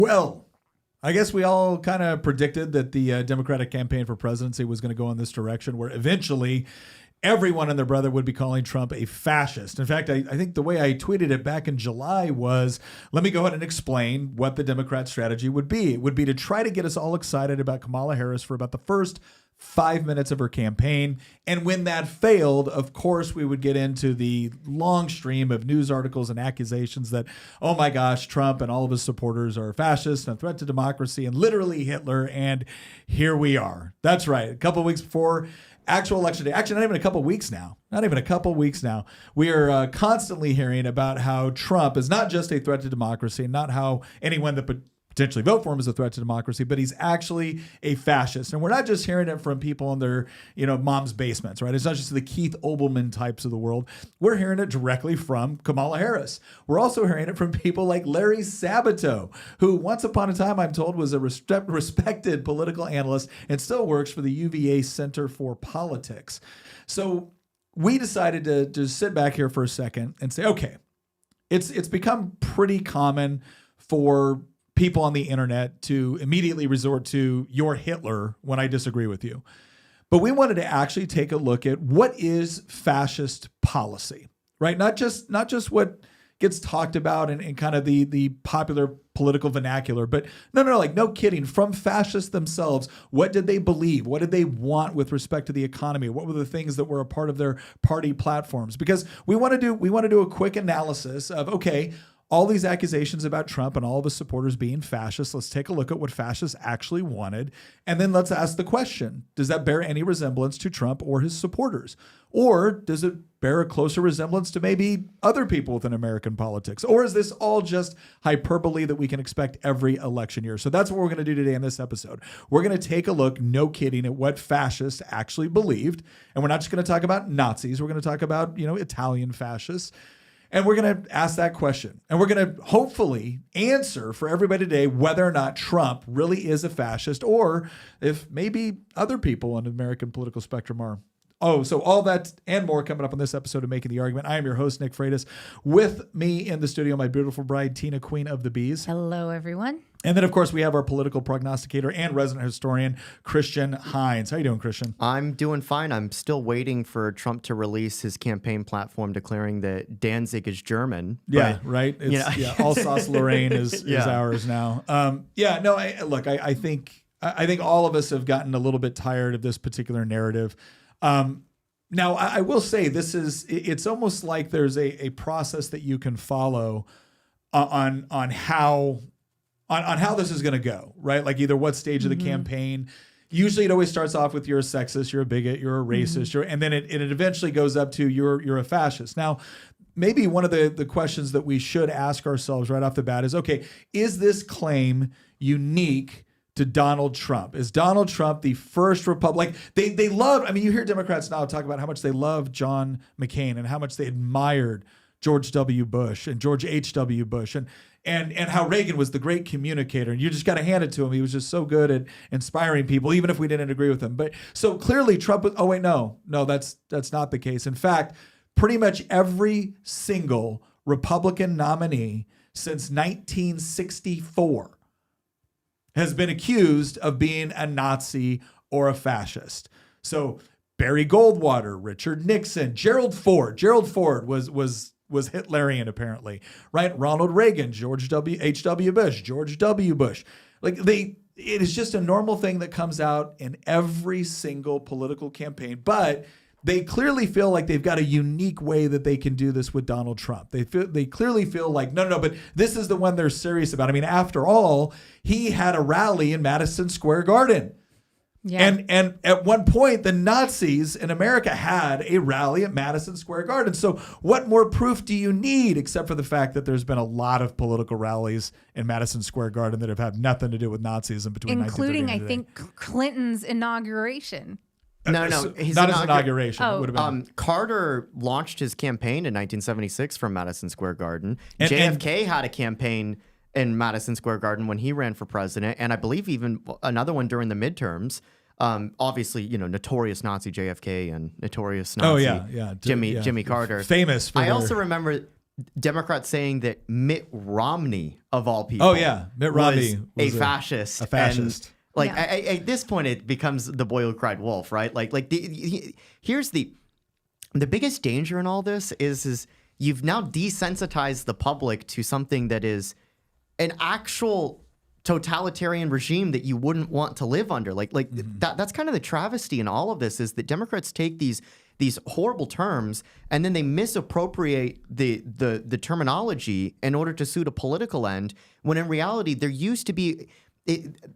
Well, I guess we all kind of predicted that the Democratic campaign for presidency was going to go in this direction, where eventually everyone and their brother would be calling Trump a fascist. In fact, I think the way I tweeted it back in July was, let me go ahead and explain what the Democrat strategy would be. It would be to try to get us all excited about Kamala Harris for about the first 5 minutes of her campaign. And when that failed, of course, we would get into the long stream of news articles and accusations that, oh my gosh, Trump and all of his supporters are fascists and a threat to democracy and literally Hitler. And here we are. That's right. A couple of weeks before actual election day, actually not even a couple of weeks now, we are constantly hearing about how Trump is not just a threat to democracy, not how anyone that potentially vote for him is a threat to democracy, but he's actually a fascist. And we're not just hearing it from people in their, mom's basements, right? It's not just the Keith Olbermann types of the world. We're hearing it directly from Kamala Harris. We're also hearing it from people like Larry Sabato, who once upon a time, I'm told, was a respected political analyst and still works for the UVA Center for Politics. So we decided to just sit back here for a second and say, okay, it's become pretty common for people on the internet to immediately resort to "you're Hitler" when I disagree with you. But we wanted to actually take a look at what is fascist policy, right? Not just what gets talked about in kind of the popular political vernacular, but no kidding. From fascists themselves, what did they believe? What did they want with respect to the economy? What were the things that were a part of their party platforms? Because we want to do a quick analysis of, okay, all these accusations about Trump and all of his supporters being fascists. Let's take a look at what fascists actually wanted. And then let's ask the question, does that bear any resemblance to Trump or his supporters? Or does it bear a closer resemblance to maybe other people within American politics? Or is this all just hyperbole that we can expect every election year? So that's what we're going to do today in this episode. We're going to take a look, no kidding, at what fascists actually believed. And we're not just going to talk about Nazis. We're going to talk about, Italian fascists. And we're going to ask that question. And we're going to hopefully answer for everybody today whether or not Trump really is a fascist, or if maybe other people on the American political spectrum are. Oh, so all that and more coming up on this episode of Making the Argument. I am your host, Nick Freitas. With me in the studio, my beautiful bride, Tina, Queen of the Bees. Hello, everyone. And then, of course, we have our political prognosticator and resident historian, Christian Hines. How you doing, Christian? I'm doing fine. I'm still waiting for Trump to release his campaign platform declaring that Danzig is German. Yeah, right. It's, Alsace-Lorraine is ours now. I think all of us have gotten a little bit tired of this particular narrative. Now, I will say it's almost like there's a process that you can follow on how this is going to go, right? Like either what stage of the campaign. Usually it always starts off with you're a sexist, you're a bigot, you're a racist, and then it eventually goes up to you're a fascist. Now, maybe one of the questions that we should ask ourselves right off the bat is, okay, is this claim unique to Donald Trump? Is Donald Trump the first Republican? They love, you hear Democrats now talk about how much they love John McCain and how much they admired George W. Bush and George H.W. Bush and how Reagan was the great communicator. And you just got to hand it to him. He was just so good at inspiring people, even if we didn't agree with him. But so clearly Trump was, no, that's not the case. In fact, pretty much every single Republican nominee since 1964 has been accused of being a Nazi or a fascist. So Barry Goldwater, Richard Nixon, Gerald Ford. Gerald Ford was Hitlerian, apparently, right? Ronald Reagan, H.W. Bush, George W. Bush. It is just a normal thing that comes out in every single political campaign. But they clearly feel like they've got a unique way that they can do this with Donald Trump. They clearly feel like, no, but this is the one they're serious about. After all, he had a rally in Madison Square Garden. Yeah. And at one point, the Nazis in America had a rally at Madison Square Garden. So what more proof do you need except for the fact that there's been a lot of political rallies in Madison Square Garden that have had nothing to do with Nazism between including, I think, Clinton's inauguration. No, not his inauguration. Oh. It would have been. Carter launched his campaign in 1976 from Madison Square Garden. JFK had a campaign in Madison Square Garden when he ran for president, and I believe even another one during the midterms. Obviously, notorious Nazi JFK and notorious Nazi Jimmy Carter. Famous for I also remember Democrats saying that Mitt Romney, of all people, Oh yeah, Mitt Romney was a fascist. A fascist. And, like Yeah. at this point, it becomes the boy who cried wolf, right? Here's the biggest danger in all this is you've now desensitized the public to something that is an actual totalitarian regime that you wouldn't want to live under. That's kind of the travesty in all of this, is that Democrats take these horrible terms and then they misappropriate the terminology in order to suit a political end, when in reality there used to be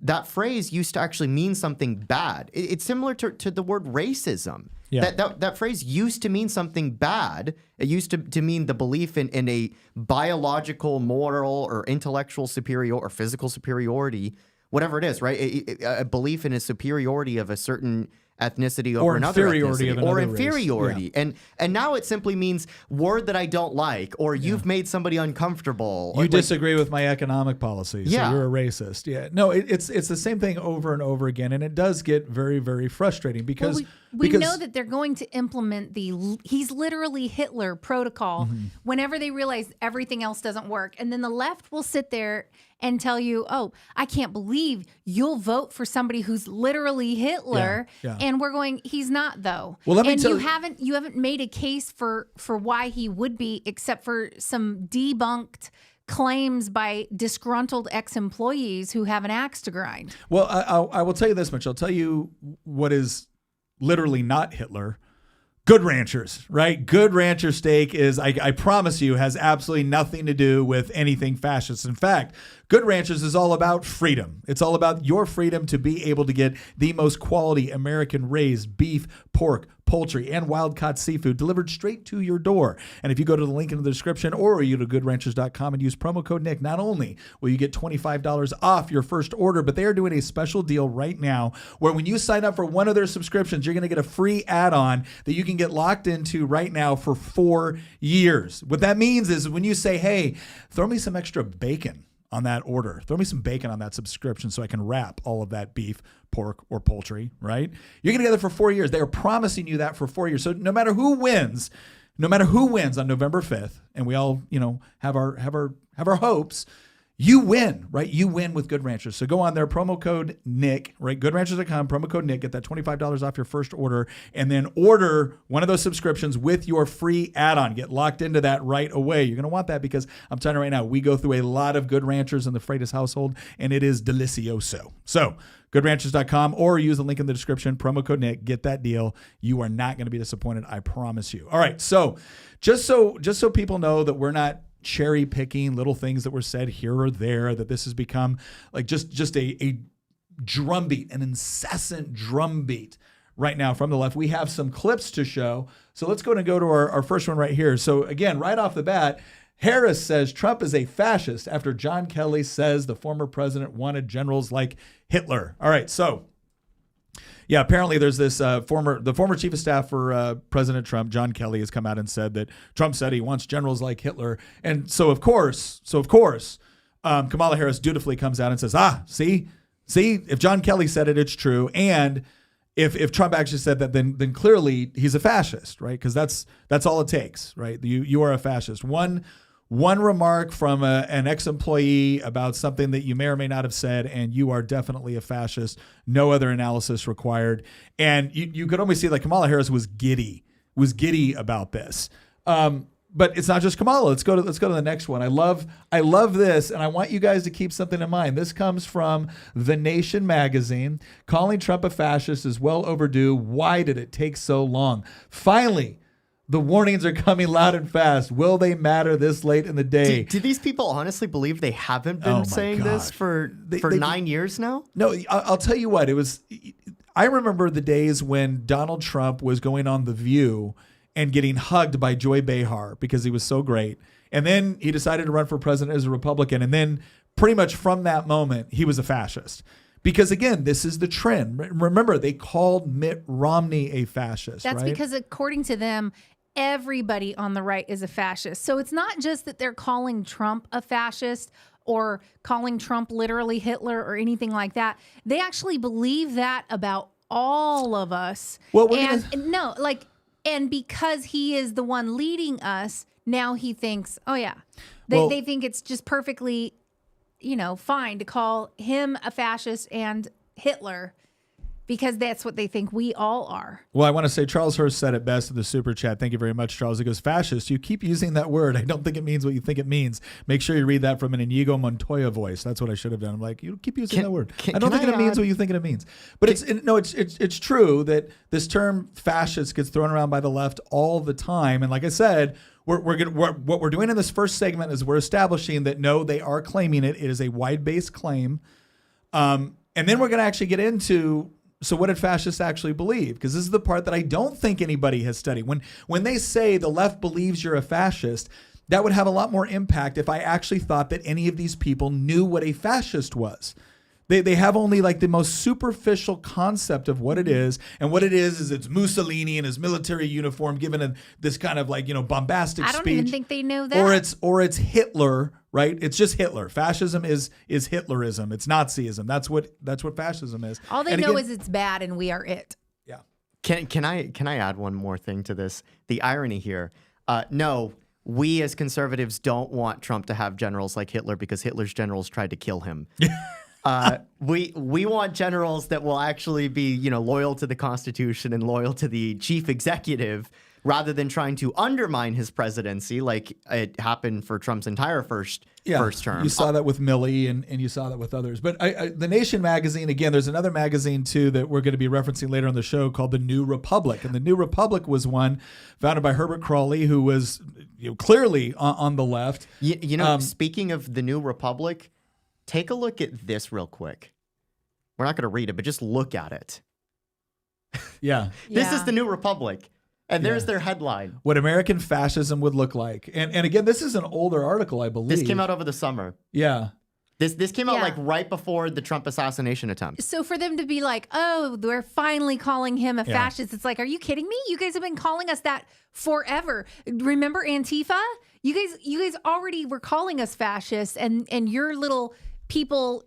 that phrase used to actually mean something bad. It's similar to the word racism. Yeah. That phrase used to mean something bad. It used to mean the belief in a biological, moral, or intellectual superior or physical superiority, whatever it is, right? A belief in a superiority of a certain ethnicity over another inferiority ethnicity, of another or race. inferiority. Yeah. And now it simply means word that I don't like, or you've made somebody uncomfortable. You disagree with my economic policy, so Yeah. you're a racist. Yeah, no, it's the same thing over and over again, and it does get very, very frustrating because we know that they're going to implement he's literally Hitler protocol whenever they realize everything else doesn't work. And then the left will sit there and tell you, oh, I can't believe you'll vote for somebody who's literally Hitler. Yeah. And we're going, he's not, though. Well, let me and tell you you- haven't made a case for why he would be, except for some debunked claims by disgruntled ex-employees who have an axe to grind. Well, I will tell you this much. I'll tell you what is literally not Hitler. Good Ranchers, right? Good Rancher steak is, I promise you, has absolutely nothing to do with anything fascist. In fact, Good Ranchers is all about freedom. It's all about your freedom to be able to get the most quality American raised beef, pork, poultry, and wild-caught seafood delivered straight to your door. And if you go to the link in the description, or you go to goodranchers.com and use promo code Nick, not only will you get $25 off your first order, but they are doing a special deal right now where when you sign up for one of their subscriptions, you're going to get a free add-on that you can get locked into right now for 4 years. What that means is when you say, hey, throw me some extra bacon on that order, throw me some bacon on that subscription so I can wrap all of that beef, pork, or poultry, right? You're going to get it for 4 years. They are promising you that for 4 years. So no matter who wins on November 5th, and we all, have our hopes, you win, right? You win with Good Ranchers. So go on there, promo code Nick, right? Goodranchers.com, promo code Nick, get that $25 off your first order, and then order one of those subscriptions with your free add-on. Get locked into that right away. You're going to want that because I'm telling you right now, we go through a lot of Good Ranchers in the Freitas household, and it is delicioso. So goodranchers.com, or use the link in the description, promo code Nick, get that deal. You are not going to be disappointed, I promise you. All right, so just so people know that we're not cherry picking little things that were said here or there, that this has become like just a drumbeat, an incessant drumbeat right now from the left. We have some clips to show. So let's go and go to our first one right here. So again, right off the bat, Harris says Trump is a fascist after John Kelly says the former president wanted generals like Hitler. All right, so yeah, apparently there's this former chief of staff for President Trump, John Kelly, has come out and said that Trump said he wants generals like Hitler. And so of course, Kamala Harris dutifully comes out and says, see, if John Kelly said it, it's true. And if Trump actually said that, then clearly he's a fascist, right? Because that's all it takes, right? You are a fascist. One remark from an ex-employee about something that you may or may not have said, and you are definitely a fascist. No other analysis required. And you could almost see that Kamala Harris was giddy about this. But it's not just Kamala. Let's go to the next one. I love this, and I want you guys to keep something in mind. This comes from The Nation magazine. Calling Trump a fascist is well overdue. Why did it take so long? Finally, the warnings are coming loud and fast. Will they matter this late in the day? Do these people honestly believe they haven't been saying this for 9 years now? No, I'll tell you what. I remember the days when Donald Trump was going on The View and getting hugged by Joy Behar because he was so great. And then he decided to run for president as a Republican. And then pretty much from that moment, he was a fascist. Because again, this is the trend. Remember, they called Mitt Romney a fascist. That's right? because according to them, everybody on the right is a fascist. So it's not just that they're calling Trump a fascist or calling Trump literally Hitler or anything like that. They actually believe that about all of us. Well, and because he is the one leading us, now he thinks, oh yeah, they think it's just perfectly, fine to call him a fascist and Hitler, because that's what they think we all are. Well, I want to say Charles Hurst said it best in the super chat. Thank you very much, Charles. He goes, fascist, you keep using that word. I don't think it means what you think it means. Make sure you read that from an Inigo Montoya voice. That's what I should have done. I'm like, you keep using that word. I don't think it means what you think it means. But it's true that this term fascist gets thrown around by the left all the time. And like I said, what we're doing in this first segment is we're establishing that no, they are claiming it. It is a wide-based claim. And then we're going to actually get into, so what did fascists actually believe? Because this is the part that I don't think anybody has studied. When they say the left believes you're a fascist, that would have a lot more impact if I actually thought that any of these people knew what a fascist was. They have only like the most superficial concept of what it is. And what it is it's Mussolini in his military uniform given this kind of like, bombastic speech. I don't even think they know that. Or it's Hitler, right? It's just Hitler. Fascism is Hitlerism. It's Nazism. That's what fascism is. All they know is it's bad and we are it. Yeah. Can I add one more thing to this? The irony here. No, we as conservatives don't want Trump to have generals like Hitler because Hitler's generals tried to kill him. We want generals that will actually be, loyal to the Constitution and loyal to the chief executive, rather than trying to undermine his presidency, like it happened for Trump's entire first term. You saw that with Milley, and you saw that with others. But the Nation magazine, again, there's another magazine too that we're going to be referencing later on the show called The New Republic, and The New Republic was one founded by Herbert Crawley, who was clearly on the left. Speaking of The New Republic. Take a look at this real quick. We're not going to read it, but just look at it. Yeah. This is the New Republic. And there's their headline. What American fascism would look like. And again, this is an older article, I believe. This came out over the summer. Yeah. This came out like right before the Trump assassination attempt. So for them to be like, oh, we're finally calling him a fascist. It's like, are you kidding me? You guys have been calling us that forever. Remember Antifa? You guys already were calling us fascists, and your little people,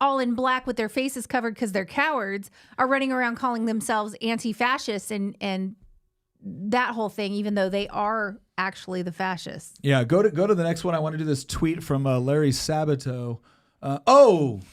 all in black with their faces covered because they're cowards, are running around calling themselves anti-fascists and that whole thing, even though they are actually the fascists. Yeah, go to the next one. I want to do this tweet from Larry Sabato.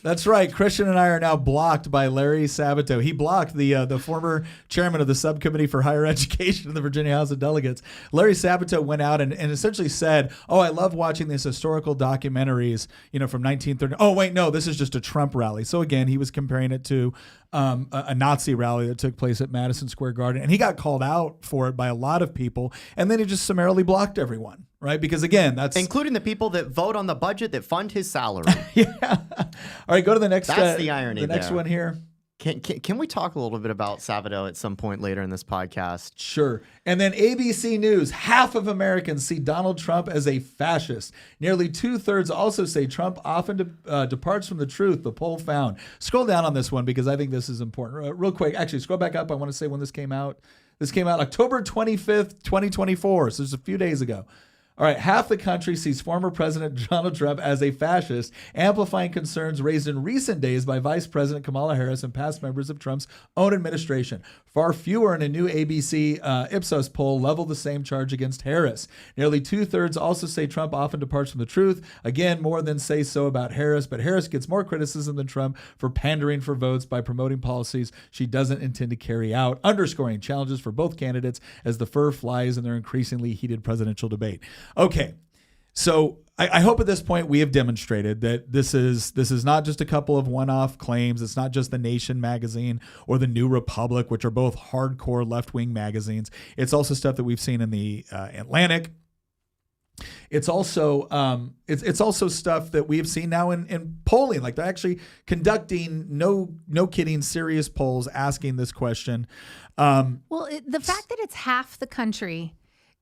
That's right. Christian and I are now blocked by Larry Sabato. He blocked the former chairman of the subcommittee for higher education in the Virginia House of Delegates. Larry Sabato went out and essentially said, I love watching these historical documentaries, from 1930. Oh, wait, no, this is just a Trump rally. So again, he was comparing it to a Nazi rally that took place at Madison Square Garden. And he got called out for it by a lot of people. And then he just summarily blocked everyone. Right, because again, that's including the people that vote on the budget that fund his salary. Yeah. All right, go to the next. That's the irony. The next one here. Can we talk a little bit about Sabato at some point later in this podcast? Sure. And then ABC News: half of Americans see Donald Trump as a fascist. Nearly 2/3 also say Trump often departs from the truth. The poll found. Scroll down on this one because I think this is important. Real quick, actually, scroll back up. I want to say when this came out. This came out October 25th, 2024. So it's a few days ago. All right, half the country sees former President Donald Trump as a fascist, amplifying concerns raised in recent days by Vice President Kamala Harris and past members of Trump's own administration. Far fewer in a new ABC Ipsos poll level the same charge against Harris. Nearly 2/3 also say Trump often departs from the truth. Again, more than say so about Harris, but Harris gets more criticism than Trump for pandering for votes by promoting policies she doesn't intend to carry out, underscoring challenges for both candidates as the fur flies in their increasingly heated presidential debate. Okay, so I hope at this point we have demonstrated that this is not just a couple of one-off claims. It's not just the Nation magazine or the New Republic, which are both hardcore left-wing magazines. It's also stuff that we've seen in the Atlantic. It's also it's also stuff that we have seen now in polling. Like they're actually conducting no kidding serious polls asking this question. The fact that it's half the country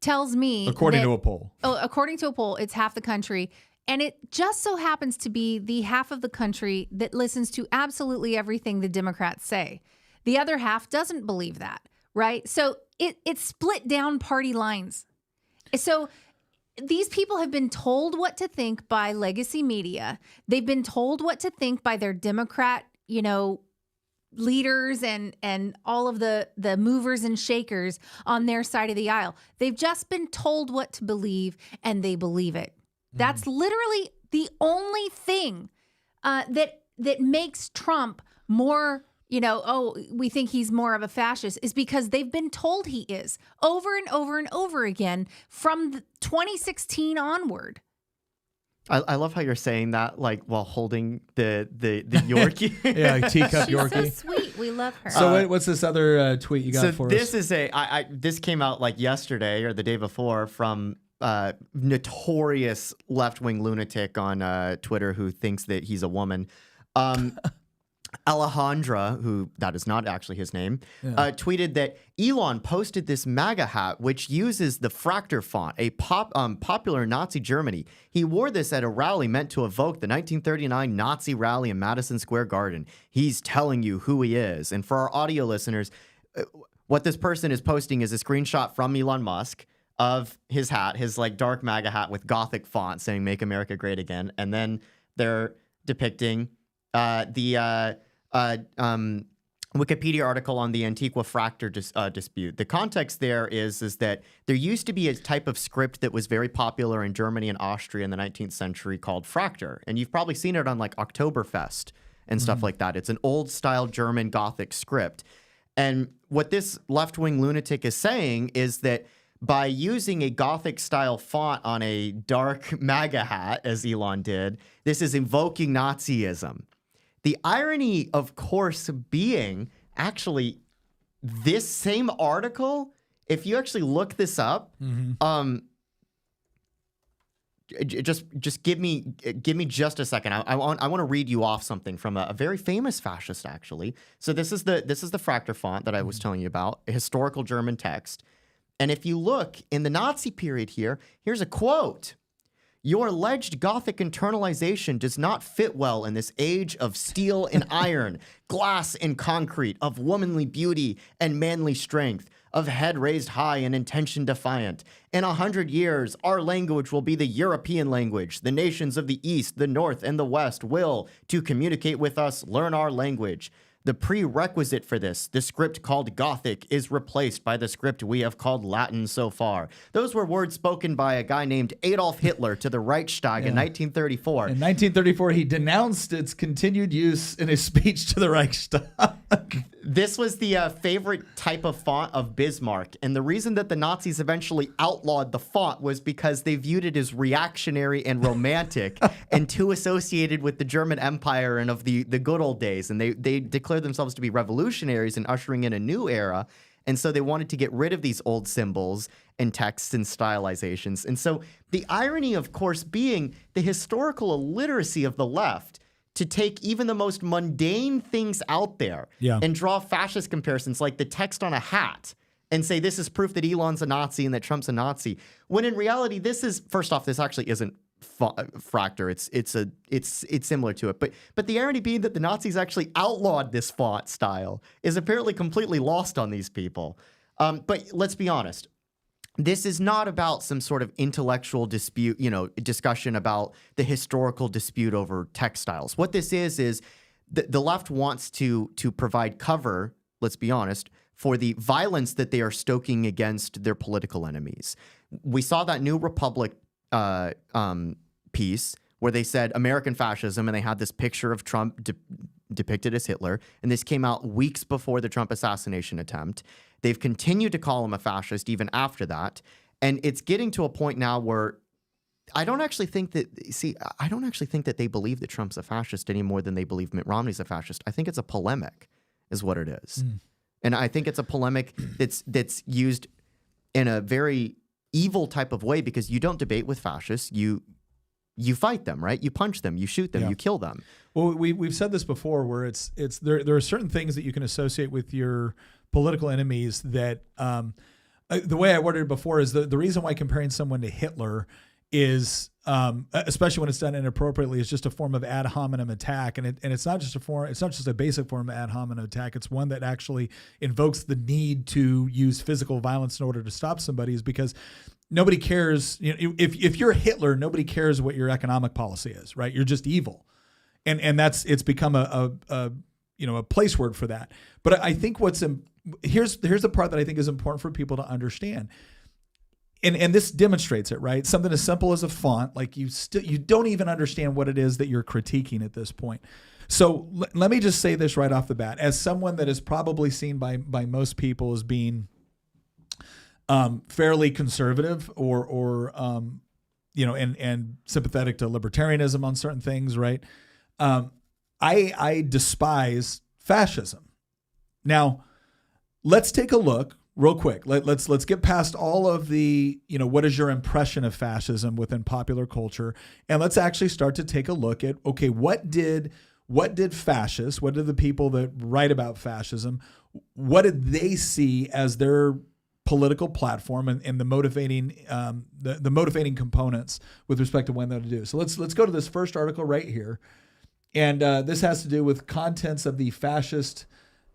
tells me according to a poll. According to a poll, it's half the country. And it just so happens to be the half of the country that listens to absolutely everything the Democrats say. The other half doesn't believe that, right? So it's split down party lines. So these people have been told what to think by legacy media. They've been told what to think by their Democrat, leaders and all of the movers and shakers on their side of the aisle. They've just been told what to believe, and they believe it. That's literally the only thing that makes Trump more, we think he's more of a fascist, is because they've been told he is over and over and over again from 2016 onward. I love how you're saying that, like, while holding the Yorkie. Yeah, teacup She's Yorkie. so sweet. We love her. So what's this other tweet you got for this us? is this came out like yesterday or the day before from notorious left-wing lunatic on Twitter who thinks that he's a woman. Alejandra, who that is not actually his name, tweeted that Elon posted this MAGA hat, which uses the Fractor font, a popular in Nazi Germany. He wore this at a rally meant to evoke the 1939 Nazi rally in Madison Square Garden. He's telling you who he is. And for our audio listeners, what this person is posting is a screenshot from Elon Musk of his hat, his like dark MAGA hat with Gothic font saying "Make America Great Again," and then they're depicting the Wikipedia article on the Antiqua Fractor dispute. The context there is that there used to be a type of script that was very popular in Germany and Austria in the 19th century called Fractor, and you've probably seen it on like Oktoberfest and stuff like that. It's an old-style German Gothic script, and what this left-wing lunatic is saying is that by using a Gothic-style font on a dark MAGA hat, as Elon did, this is invoking Nazism. The irony, of course, being actually this same article, if you actually look this up, just give me just a second. I want to read you off something from a very famous fascist, actually. So this is the Fractor font that I was telling you about, a historical German text. And if you look in the Nazi period here, here's a quote. "Your alleged Gothic internalization does not fit well in this age of steel and iron, glass and concrete, of womanly beauty and manly strength, of head raised high and intention defiant. In 100 years, our language will be the European language. The nations of the East, the North, and the West will, to communicate with us, learn our language. The prerequisite for this, the script called Gothic, is replaced by the script we have called Latin so far." Those were words spoken by a guy named Adolf Hitler to the Reichstag in 1934. In 1934, he denounced its continued use in his speech to the Reichstag. This was the favorite type of font of Bismarck. And the reason that the Nazis eventually outlawed the font was because they viewed it as reactionary and romantic and too associated with the German Empire and of the good old days. And they declared themselves to be revolutionaries and ushering in a new era. And so they wanted to get rid of these old symbols and texts and stylizations. And so the irony, of course, being the historical illiteracy of the left to take even the most mundane things out there and draw fascist comparisons like the text on a hat and say this is proof that Elon's a Nazi and that Trump's a Nazi, when in reality this is, first off, this actually isn't Fractor. It's similar to it. But the irony being that the Nazis actually outlawed this font style is apparently completely lost on these people. But let's be honest. This is not about some sort of intellectual dispute, discussion about the historical dispute over textiles. What this is the left wants to provide cover, let's be honest, for the violence that they are stoking against their political enemies. We saw that New Republic piece where they said American fascism, and they had this picture of Trump depicted as Hitler, and this came out weeks before the Trump assassination attempt. They've continued to call him a fascist even after that, and it's getting to a point now where I don't actually think that they believe that Trump's a fascist any more than they believe Mitt Romney's a fascist. I think it's a polemic, is what it is, and I think it's a polemic that's used in a very evil type of way because you don't debate with fascists. You fight them, right? You punch them, you shoot them, you kill them. Well, we've said this before, where it's there are certain things that you can associate with your political enemies that the way I worded it before is the reason why comparing someone to Hitler is especially when it's done inappropriately is just a form of ad hominem attack, and it's not just a basic form of ad hominem attack. It's one that actually invokes the need to use physical violence in order to stop somebody, is because nobody cares. If you're Hitler, nobody cares what your economic policy is, right? You're just evil, and it's become a a place word for that. But I think here's the part that I think is important for people to understand. And this demonstrates it, right? Something as simple as a font, like you don't even understand what it is that you're critiquing at this point. So let me just say this right off the bat, as someone that is probably seen by most people as being fairly conservative or and sympathetic to libertarianism on certain things, right? I despise fascism. Now, let's take a look real quick. Let's get past all of the, what is your impression of fascism within popular culture, and let's actually start to take a look at, okay, what did fascists, what did the people that write about fascism, what did they see as their political platform and the motivating the motivating components with respect to when they're to do. So let's go to this first article right here, and this has to do with contents of the fascist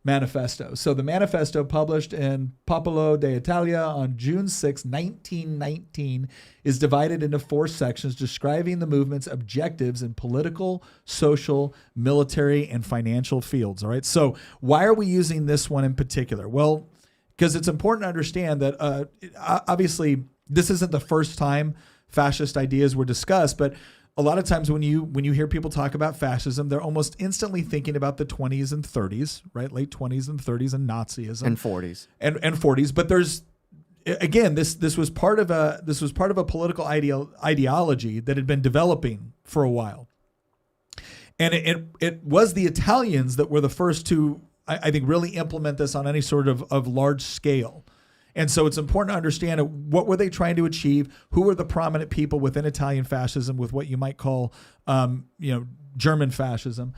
manifesto. So the manifesto, published in Popolo d'Italia on June 6, 1919, is divided into 4 sections describing the movement's objectives in political, social, military, and financial fields. All right. So why are we using this one in particular? Well, because it's important to understand that obviously this isn't the first time fascist ideas were discussed, but a lot of times when you hear people talk about fascism, they're almost instantly thinking about the 20s and 30s, right? Late 20s and 30s and Nazism and 40s and 40s. But there's, again, this was part of a political ideology that had been developing for a while, and it was the Italians that were the first to, I think, really implement this on any sort of large scale. And so it's important to understand what were they trying to achieve, who were the prominent people within Italian fascism with what you might call, German fascism.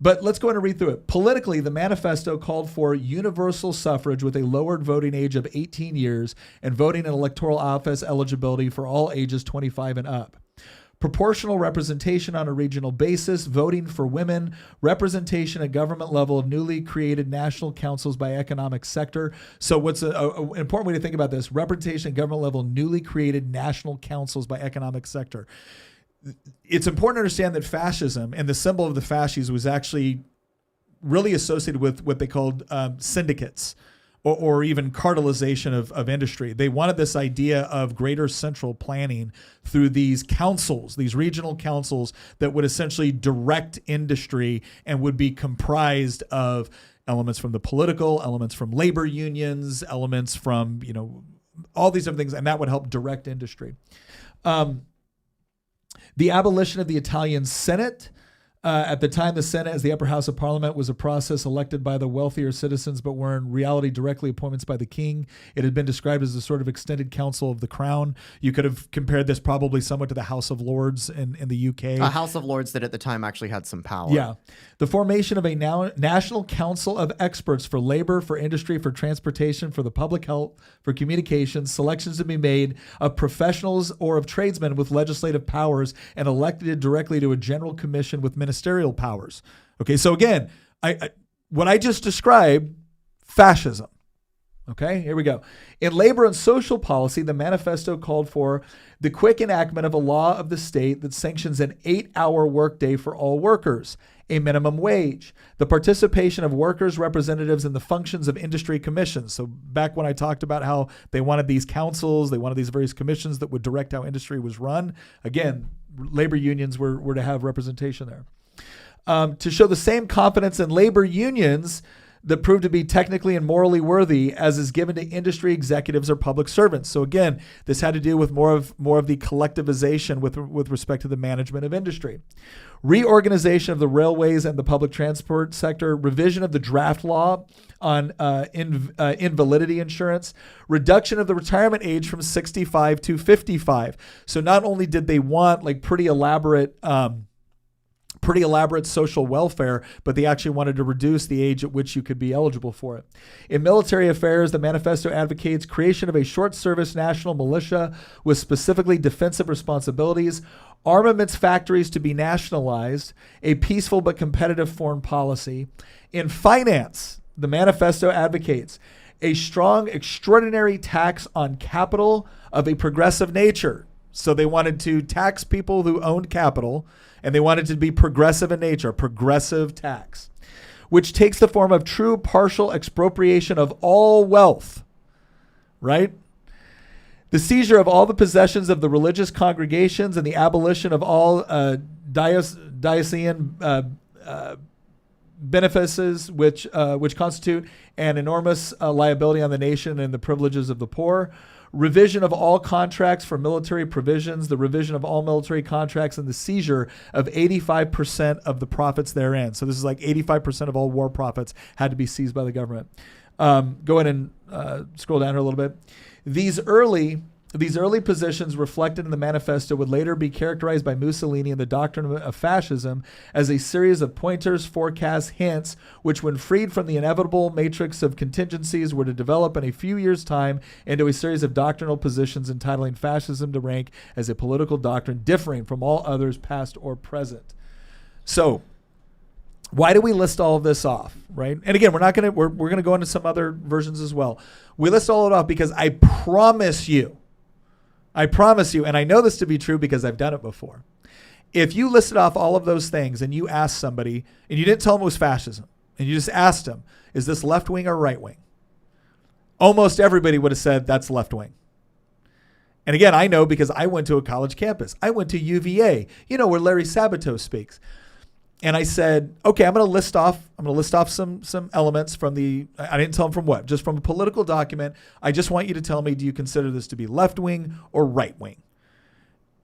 But let's go ahead and read through it. Politically, the manifesto called for universal suffrage with a lowered voting age of 18 years and voting and electoral office eligibility for all ages 25 and up. Proportional representation on a regional basis, voting for women, representation at government level of newly created national councils by economic sector. So what's an important way to think about this? Representation at government level, newly created national councils by economic sector. It's important to understand that fascism and the symbol of the fasces was actually really associated with what they called syndicates. Or even cartelization of industry. They wanted this idea of greater central planning through these councils, these regional councils that would essentially direct industry and would be comprised of elements from the political, elements from labor unions, elements from, all these other things, and that would help direct industry. The abolition of the Italian Senate. At the time, the Senate, as the upper house of parliament, was a process elected by the wealthier citizens, but were in reality directly appointments by the king. It had been described as a sort of extended council of the crown. You could have compared this probably somewhat to the House of Lords in the UK. A House of Lords that at the time actually had some power. Yeah. The formation of a national council of experts for labor, for industry, for transportation, for the public health, for communications, selections to be made of professionals or of tradesmen with legislative powers and elected directly to a general commission with ministerial powers. Okay, so again, what I just described, fascism. Okay, here we go. In labor and social policy, the manifesto called for the quick enactment of a law of the state that sanctions an 8-hour workday for all workers, a minimum wage, the participation of workers' representatives in the functions of industry commissions. So back when I talked about how they wanted these councils, they wanted these various commissions that would direct how industry was run, again, labor unions were to have representation there. To show the same confidence in labor unions that proved to be technically and morally worthy as is given to industry executives or public servants. So again, this had to do with more of the collectivization with respect to the management of industry. Reorganization of the railways and the public transport sector, revision of the draft law on invalidity insurance, reduction of the retirement age from 65 to 55. So not only did they want like pretty elaborate social welfare, but they actually wanted to reduce the age at which you could be eligible for it. In military affairs, the manifesto advocates creation of a short service national militia with specifically defensive responsibilities, armaments factories to be nationalized, a peaceful but competitive foreign policy. In finance, the manifesto advocates a strong, extraordinary tax on capital of a progressive nature. So they wanted to tax people who owned capital, and they wanted to be progressive in nature, progressive tax. which takes the form of true partial expropriation of all wealth, right? The seizure of all the possessions of the religious congregations and the abolition of all diocesan benefices, which constitute an enormous liability on the nation and the privileges of the poor. Revision of all contracts for military provisions, the revision of all military contracts, and the seizure of 85% of the profits therein. So this is like 85% of all war profits had to be seized by the government. Go ahead and scroll down here a little bit. These early positions reflected in the manifesto would later be characterized by Mussolini and the doctrine of fascism as a series of pointers, forecasts, hints, which when freed from the inevitable matrix of contingencies were to develop in a few years' time into a series of doctrinal positions entitling fascism to rank as a political doctrine differing from all others past or present. So why do we list all of this off, right? And again, we're going to go into some other versions as well. We list all of it off because I promise you, and I know this to be true because I've done it before. If you listed off all of those things and you asked somebody, and you didn't tell them it was fascism, and you just asked them, is this left wing or right wing? Almost everybody would have said that's left wing. And again, I know because I went to a college campus. I went to UVA, where Larry Sabato speaks. And I said, okay, I'm going to list off some elements from I didn't tell them from what, just from a political document. I just want you to tell me, do you consider this to be left wing or right wing?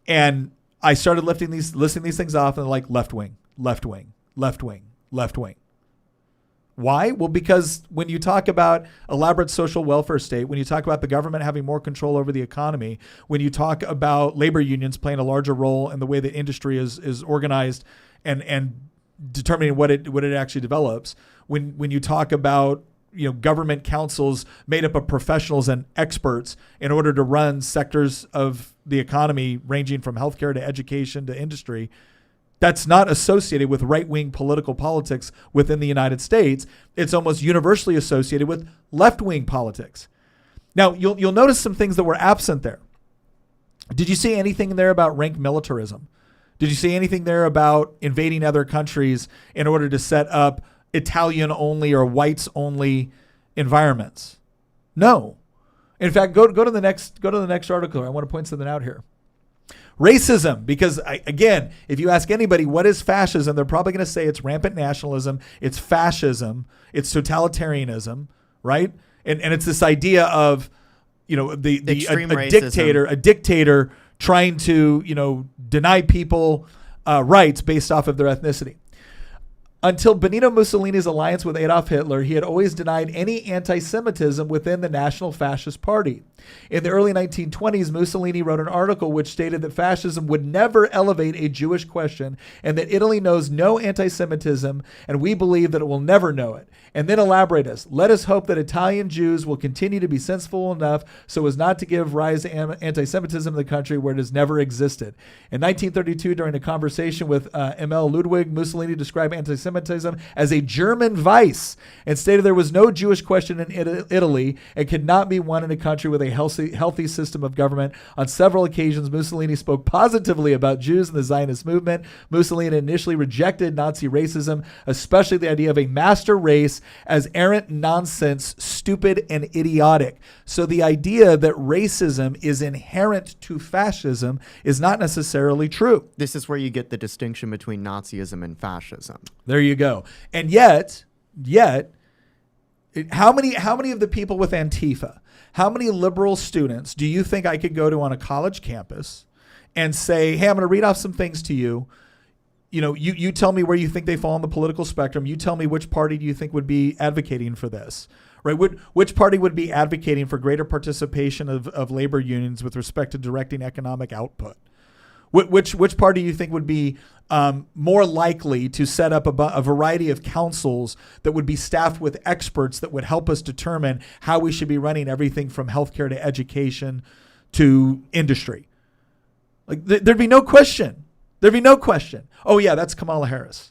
And I started listing these things off, and they're like left wing, left wing, left wing, left wing. Why? Well, because when you talk about elaborate social welfare state, when you talk about the government having more control over the economy, when you talk about labor unions playing a larger role in the way that industry is organized and determining what it actually develops, when you talk about government councils made up of professionals and experts in order to run sectors of the economy ranging from healthcare to education to industry, that's not associated with right-wing political politics within the United States. It's almost universally associated with left-wing politics. Now, you'll notice some things that were absent there. Did you see anything there about rank militarism? Did you see anything there about invading other countries in order to set up Italian-only or whites-only environments? No. In fact, go to the next article. I want to point something out here. Racism, because again, if you ask anybody what is fascism, they're probably going to say it's rampant nationalism, it's fascism, it's totalitarianism, right? And it's this idea of a dictator trying to deny people rights based off of their ethnicity. Until Benito Mussolini's alliance with Adolf Hitler, he had always denied any anti-Semitism within the National Fascist Party. In the early 1920s, Mussolini wrote an article which stated that fascism would never elevate a Jewish question and that Italy knows no anti-Semitism, and we believe that it will never know it. And then elaborate us. Let us hope that Italian Jews will continue to be sensible enough so as not to give rise to anti-Semitism in the country where it has never existed. In 1932, during a conversation with Emil Ludwig, Mussolini described anti-Semitism as a German vice and stated there was no Jewish question in Italy and could not be won in a country with a healthy system of government. On several occasions, Mussolini spoke positively about Jews and the Zionist movement. Mussolini initially rejected Nazi racism, especially the idea of a master race, as errant nonsense, stupid, and idiotic. So the idea that racism is inherent to fascism is not necessarily true. This is where you get the distinction between Nazism and fascism. There you go. And yet, how many of the people with Antifa, how many liberal students do you think I could go to on a college campus and say, hey, I'm going to read off some things to you. You tell me where you think they fall on the political spectrum. You tell me which party do you think would be advocating for this, right? Which party would be advocating for greater participation of labor unions with respect to directing economic output? Which party do you think would be more likely to set up a variety of councils that would be staffed with experts that would help us determine how we should be running everything from healthcare to education to industry? Like there'd be no question. There'd be no question. Oh, yeah, that's Kamala Harris.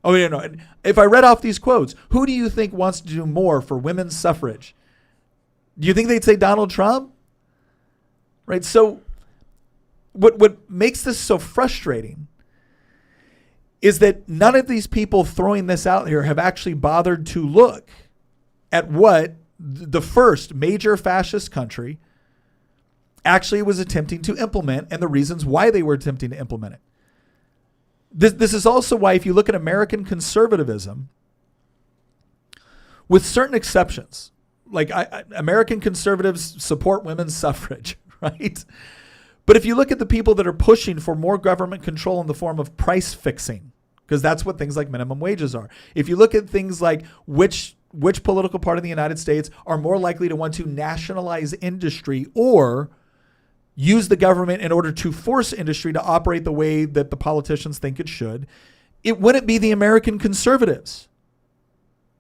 Oh, yeah, no. If I read off these quotes, who do you think wants to do more for women's suffrage? Do you think they'd say Donald Trump? Right? So what makes this so frustrating is that none of these people throwing this out here have actually bothered to look at what the first major fascist country actually was attempting to implement and the reasons why they were attempting to implement it. This is also why, if you look at American conservatism, with certain exceptions, like American conservatives support women's suffrage, right? But if you look at the people that are pushing for more government control in the form of price fixing, because that's what things like minimum wages are. If you look at things like which political party in the United States are more likely to want to nationalize industry or use the government in order to force industry to operate the way that the politicians think it should, it wouldn't be the American conservatives.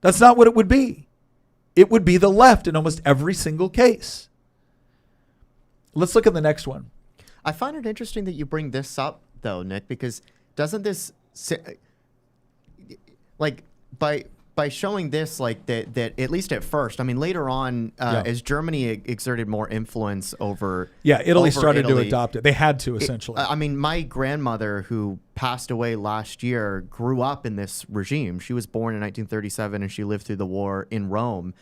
That's not what it would be. It would be the left in almost every single case. Let's look at the next one. I find it interesting that you bring this up, though, Nick, because doesn't this, like, by showing this, like, that at least at first, I mean, later on, as Germany exerted more influence over Italy started to adopt it. They had to, essentially. I mean, my grandmother, who passed away last year, grew up in this regime. She was born in 1937, and she lived through the war in Rome.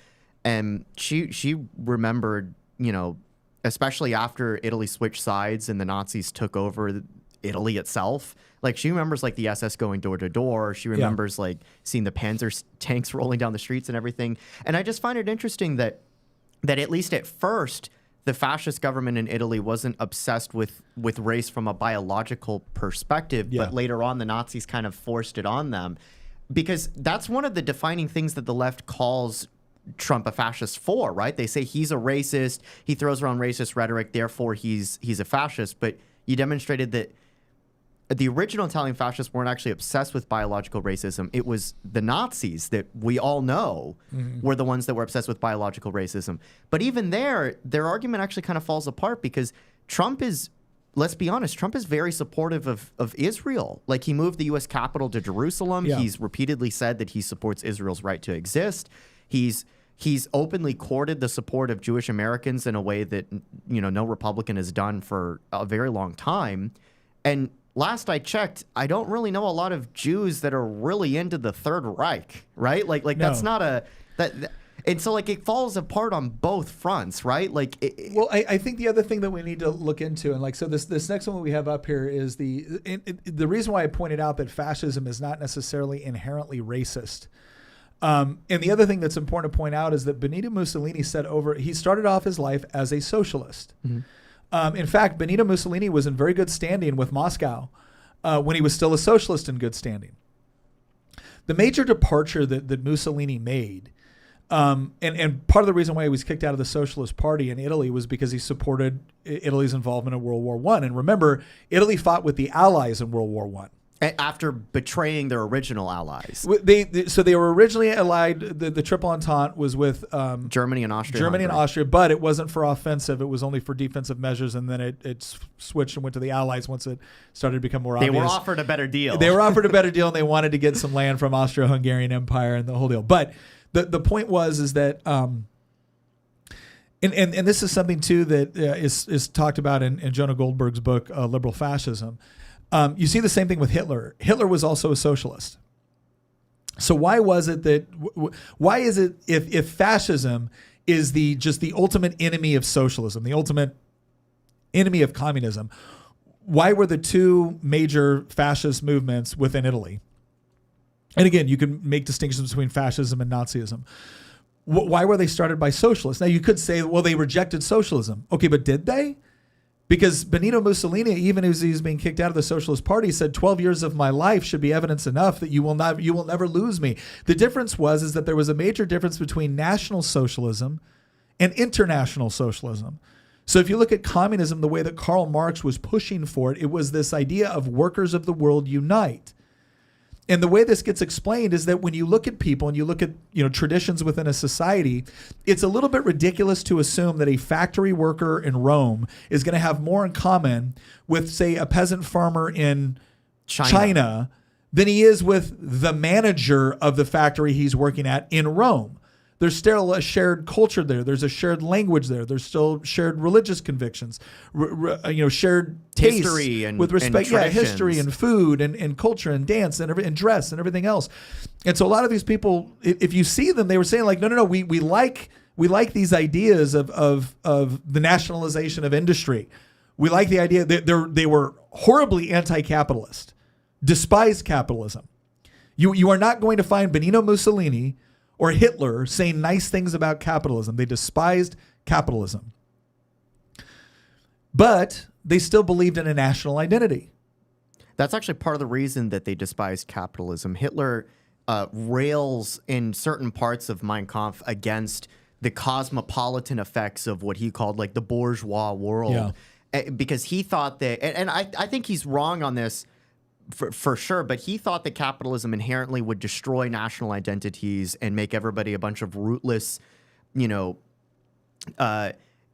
And she remembered, you know, especially after Italy switched sides and the Nazis took over Italy itself. Like, she remembers, like, the SS going door to door. She remembers, like, seeing the Panzer tanks rolling down the streets and everything. And I just find it interesting that at least at first, the fascist government in Italy wasn't obsessed with race from a biological perspective, but later on, the Nazis kind of forced it on them. Because that's one of the defining things that the left calls Trump a fascist for, right? They say he's a racist, he throws around racist rhetoric, therefore he's a fascist. But you demonstrated that the original Italian fascists weren't actually obsessed with biological racism. It was the Nazis that we all know were the ones that were obsessed with biological racism. But even their argument actually kind of falls apart, because Trump is, let's be honest, Trump is very supportive of Israel. Like, he moved the U.S. capital to Jerusalem. Yeah. He's repeatedly said that he supports Israel's right to exist. He's openly courted the support of Jewish Americans in a way that, you know, no Republican has done for a very long time. And last I checked, I don't really know a lot of Jews that are really into the Third Reich, right? Like no. That's not and so, like, it falls apart on both fronts, right? Like, well, I think the other thing that we need to look into, and like, so this next one we have up here is the reason why I pointed out that fascism is not necessarily inherently racist. And the other thing that's important to point out is that Benito Mussolini he started off his life as a socialist. Mm-hmm. In fact, Benito Mussolini was in very good standing with Moscow when he was still a socialist in good standing. The major departure that Mussolini made, and part of the reason why he was kicked out of the Socialist Party in Italy was because he supported Italy's involvement in World War I. And remember, Italy fought with the Allies in World War I. After betraying their original allies. So they were originally allied, the Triple Entente was with Germany and Austria. But it wasn't for offensive. It was only for defensive measures. And then it switched and went to the Allies once it started to become more obvious. They were offered a better deal. And they wanted to get some land from Austro-Hungarian Empire and the whole deal. But the point is that, and this is something too that is talked about in Jonah Goldberg's book, Liberal Fascism. You see the same thing with Hitler. Hitler was also a socialist. So why is it if fascism is just the ultimate enemy of socialism, the ultimate enemy of communism, why were the two major fascist movements within Italy? And again, you can make distinctions between fascism and Nazism. Why were they started by socialists? Now you could say, well, they rejected socialism. Okay, but did they? Because Benito Mussolini, even as he's being kicked out of the Socialist Party, said 12 years of my life should be evidence enough that you will never lose me. The difference is that there was a major difference between National Socialism and international socialism. So if you look at communism, the way that Karl Marx was pushing for it, it was this idea of workers of the world unite. And the way this gets explained is that when you look at people and you look at, traditions within a society, it's a little bit ridiculous to assume that a factory worker in Rome is going to have more in common with, say, a peasant farmer in China than he is with the manager of the factory he's working at in Rome. There's still a shared culture there. There's a shared language there. There's still shared religious convictions, shared tastes History and with respect, and history and food and culture and dance and dress and everything else. And so a lot of these people, if you see them, they were saying like, no, we like these ideas of the nationalization of industry. We like the idea that they were horribly anti-capitalist, despised capitalism. You are not going to find Benito Mussolini or Hitler saying nice things about capitalism. They despised capitalism. But they still believed in a national identity. That's actually part of the reason that they despised capitalism. Hitler rails in certain parts of Mein Kampf against the cosmopolitan effects of what he called like the bourgeois world. Because he thought that, and I think he's wrong on this, for sure, but he thought that capitalism inherently would destroy national identities and make everybody a bunch of rootless,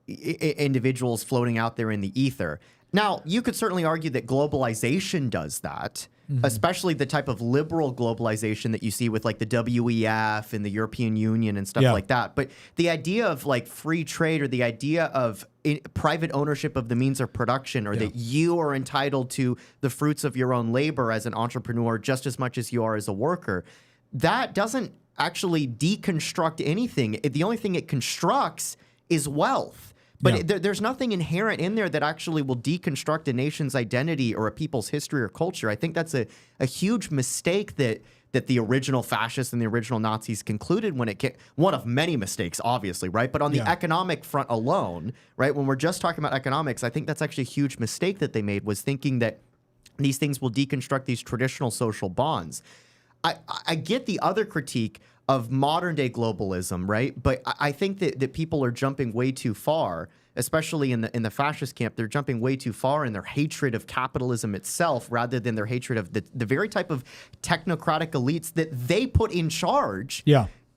individuals floating out there in the ether. Now, you could certainly argue that globalization does that, especially the type of liberal globalization that you see with like the WEF and the European Union and stuff like that. But the idea of like free trade or the idea of private ownership of the means of production, or that you are entitled to the fruits of your own labor as an entrepreneur just as much as you are as a worker, that doesn't actually deconstruct anything. The only thing it constructs is wealth. But there's nothing inherent in there that actually will deconstruct a nation's identity or a people's history or culture. I think that's a huge mistake that the original fascists and the original Nazis concluded when it came. One of many mistakes, obviously, right? But on the economic front alone, right, when we're just talking about economics, I think that's actually a huge mistake that they made, was thinking that these things will deconstruct these traditional social bonds. I get the other critique of modern day globalism, right? But I think that people are jumping way too far, especially in the fascist camp. They're jumping way too far in their hatred of capitalism itself, rather than their hatred of the very type of technocratic elites that they put in charge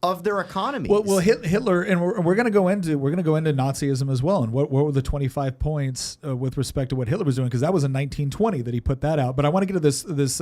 of their economies. Well, Hitler, and we're going to go into Nazism as well, and what were the 25 points with respect to what Hitler was doing, because that was in 1920 that he put that out. But I want to get to this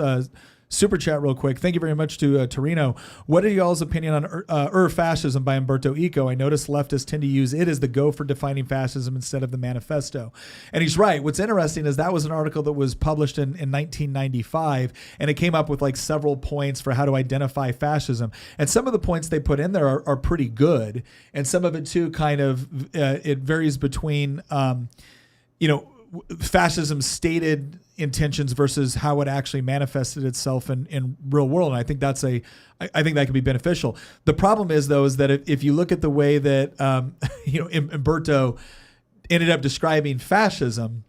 super chat real quick. Thank you very much to Torino. What are y'all's opinion on Fascism by Umberto Eco? I notice leftists tend to use it as the go for defining fascism instead of the manifesto. And he's right. What's interesting is that was an article that was published in 1995, and it came up with like several points for how to identify fascism. And some of the points they put in there are pretty good. And some of it too kind of, it varies between, fascism's stated intentions versus how it actually manifested itself in real world. And I think I think that can be beneficial. The problem is though, is that if you look at the way that, Umberto ended up describing fascism,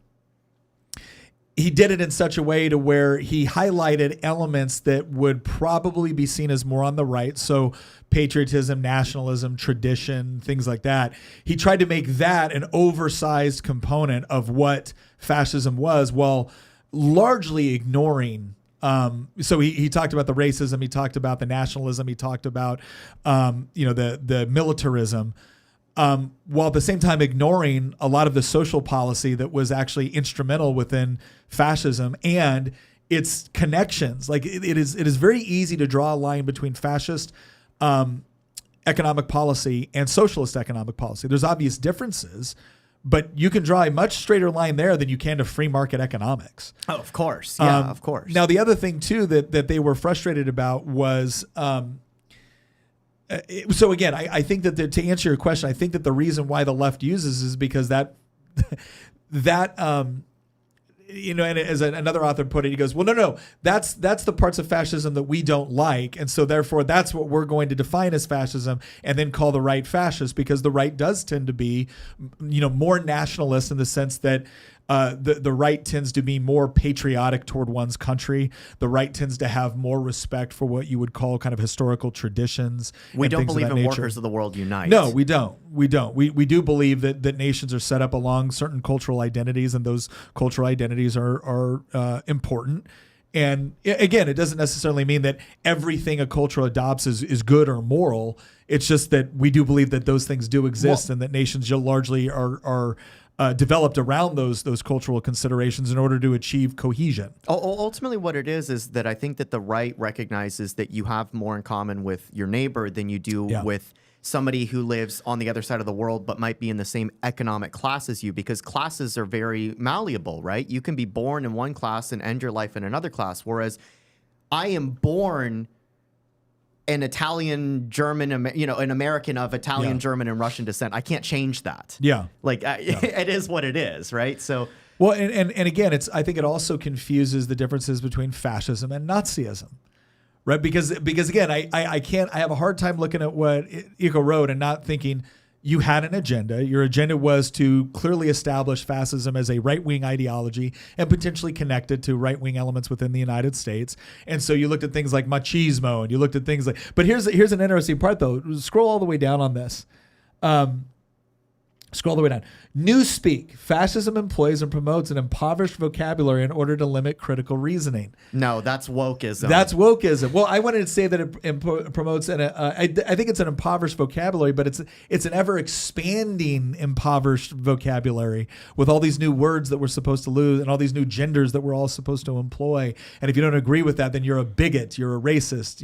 he did it in such a way to where he highlighted elements that would probably be seen as more on the right. So patriotism, nationalism, tradition, things like that. He tried to make that an oversized component of what fascism was, while largely ignoring. So he talked about the racism. He talked about the nationalism. He talked about, the militarism. While at the same time ignoring a lot of the social policy that was actually instrumental within fascism and its connections. Like it is very easy to draw a line between fascist economic policy and socialist economic policy. There's obvious differences, but you can draw a much straighter line there than you can to free market economics. Oh, of course. Yeah, of course. Now, the other thing too that they were frustrated about was, so again, I think that to answer your question, I think that the reason why the left uses is because that and as another author put it, he goes, well, no, that's the parts of fascism that we don't like, and so therefore that's what we're going to define as fascism, and then call the right fascist, because the right does tend to be, more nationalist in the sense that the right tends to be more patriotic toward one's country. The right tends to have more respect for what you would call kind of historical traditions. We don't believe in workers of the world unite. No, we don't. We do believe that nations are set up along certain cultural identities, and those cultural identities are important. And again, it doesn't necessarily mean that everything a culture adopts is good or moral. It's just that we do believe that those things do exist, and that nations largely are developed around those cultural considerations in order to achieve cohesion. Ultimately, what it is that I think that the right recognizes that you have more in common with your neighbor than you do with somebody who lives on the other side of the world but might be in the same economic class as you, because classes are very malleable, right? You can be born in one class and end your life in another class, whereas I am born an Italian, German, an American of Italian, German, and Russian descent. I can't change that. Yeah. It is what it is, right? So... Well, and again, I think it also confuses the differences between fascism and Nazism, right? Because again, I have a hard time looking at what Eco wrote and not thinking you had an agenda. Your agenda was to clearly establish fascism as a right-wing ideology and potentially connected to right-wing elements within the United States. And so you looked at things like machismo, and you looked at things like. But here's an interesting part, though. Scroll all the way down on this. Scroll all the way down. Newspeak. Fascism employs and promotes an impoverished vocabulary in order to limit critical reasoning. No, that's wokeism. That's wokeism. Well, I wanted to say that it promotes I think it's an impoverished vocabulary, but it's an ever-expanding impoverished vocabulary with all these new words that we're supposed to lose and all these new genders that we're all supposed to employ. And if you don't agree with that, then you're a bigot. You're a racist.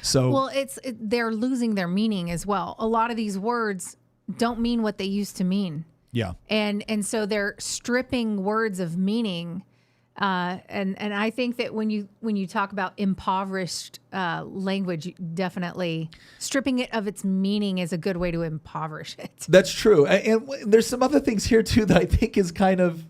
So well, they're losing their meaning as well. A lot of these words don't mean what they used to mean. Yeah. And so they're stripping words of meaning. And I think that when you talk about impoverished language, definitely stripping it of its meaning is a good way to impoverish it. That's true. And there's some other things here too that I think is kind of,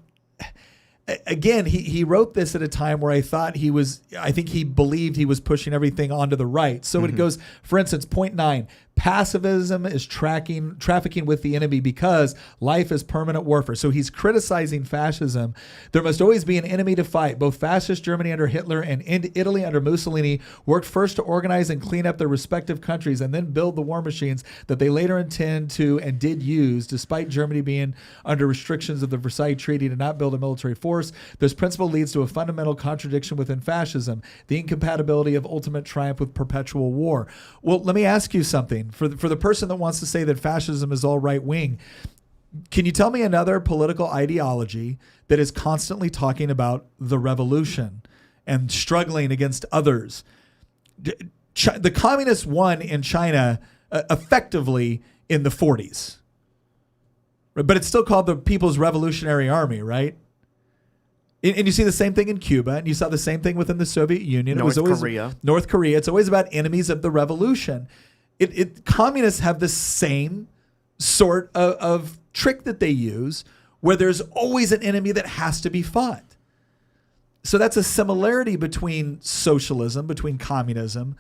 again, he wrote this at a time where I think he believed he was pushing everything onto the right. So it goes, for instance, point 9, pacifism is trafficking with the enemy because life is permanent warfare. So he's criticizing fascism. There must always be an enemy to fight. Both fascist Germany under Hitler and Italy under Mussolini worked first to organize and clean up their respective countries and then build the war machines that they later intend to and did use, despite Germany being under restrictions of the Versailles Treaty to not build a military force. This principle leads to a fundamental contradiction within fascism, the incompatibility of ultimate triumph with perpetual war. Well, let me ask you something. For the person that wants to say that fascism is all right wing, can you tell me another political ideology that is constantly talking about the revolution and struggling against others? The communists won in China effectively in the 40s, but it's still called the People's Revolutionary Army, right? And you see the same thing in Cuba, and you saw the same thing within the Soviet Union. North Korea. It's always about enemies of the revolution. Communists have the same sort of trick that they use, where there's always an enemy that has to be fought. So that's a similarity between socialism, between communism,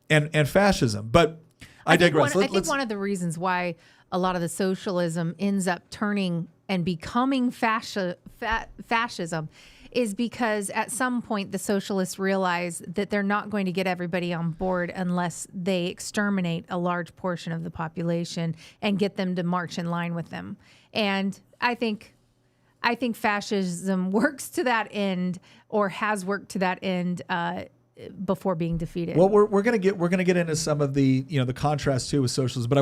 and fascism. But I digress. I think one of the reasons why a lot of the socialism ends up turning and becoming fascism is because at some point the socialists realize that they're not going to get everybody on board unless they exterminate a large portion of the population and get them to march in line with them. And I think fascism works to that end, or has worked to that end before being defeated. Well, we're gonna get into some of the the contrast too with socialism, but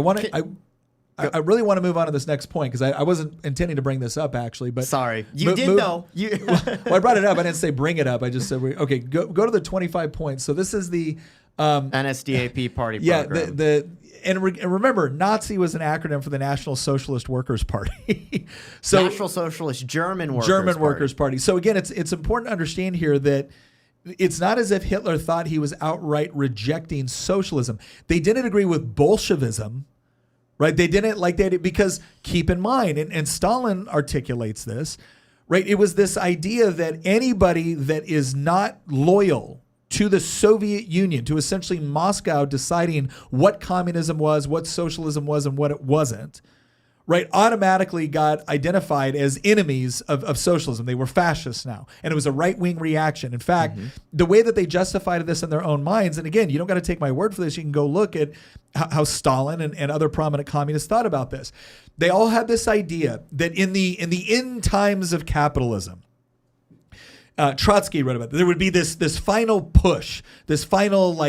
I really want to move on to this next point because I wasn't intending to bring this up actually, but sorry, you did though. Well, I brought it up. I didn't say bring it up. I just said go to the 25 points. So this is the NSDAP party program. And remember, Nazi was an acronym for the National Socialist Workers Party. So National Socialist German Workers Party. So again, it's important to understand here that it's not as if Hitler thought he was outright rejecting socialism. They didn't agree with Bolshevism. Right, they didn't like that because keep in mind, and Stalin articulates this, right? It was this idea that anybody that is not loyal to the Soviet Union, to essentially Moscow deciding what communism was, what socialism was, and what it wasn't, right, automatically got identified as enemies of socialism. They were fascists now. And it was a right-wing reaction. In fact, the way that they justified this in their own minds, and again, you don't got to take my word for this. You can go look at how Stalin and other prominent communists thought about this. They all had this idea that in the end times of capitalism, Trotsky wrote about it, there would be this final push, this final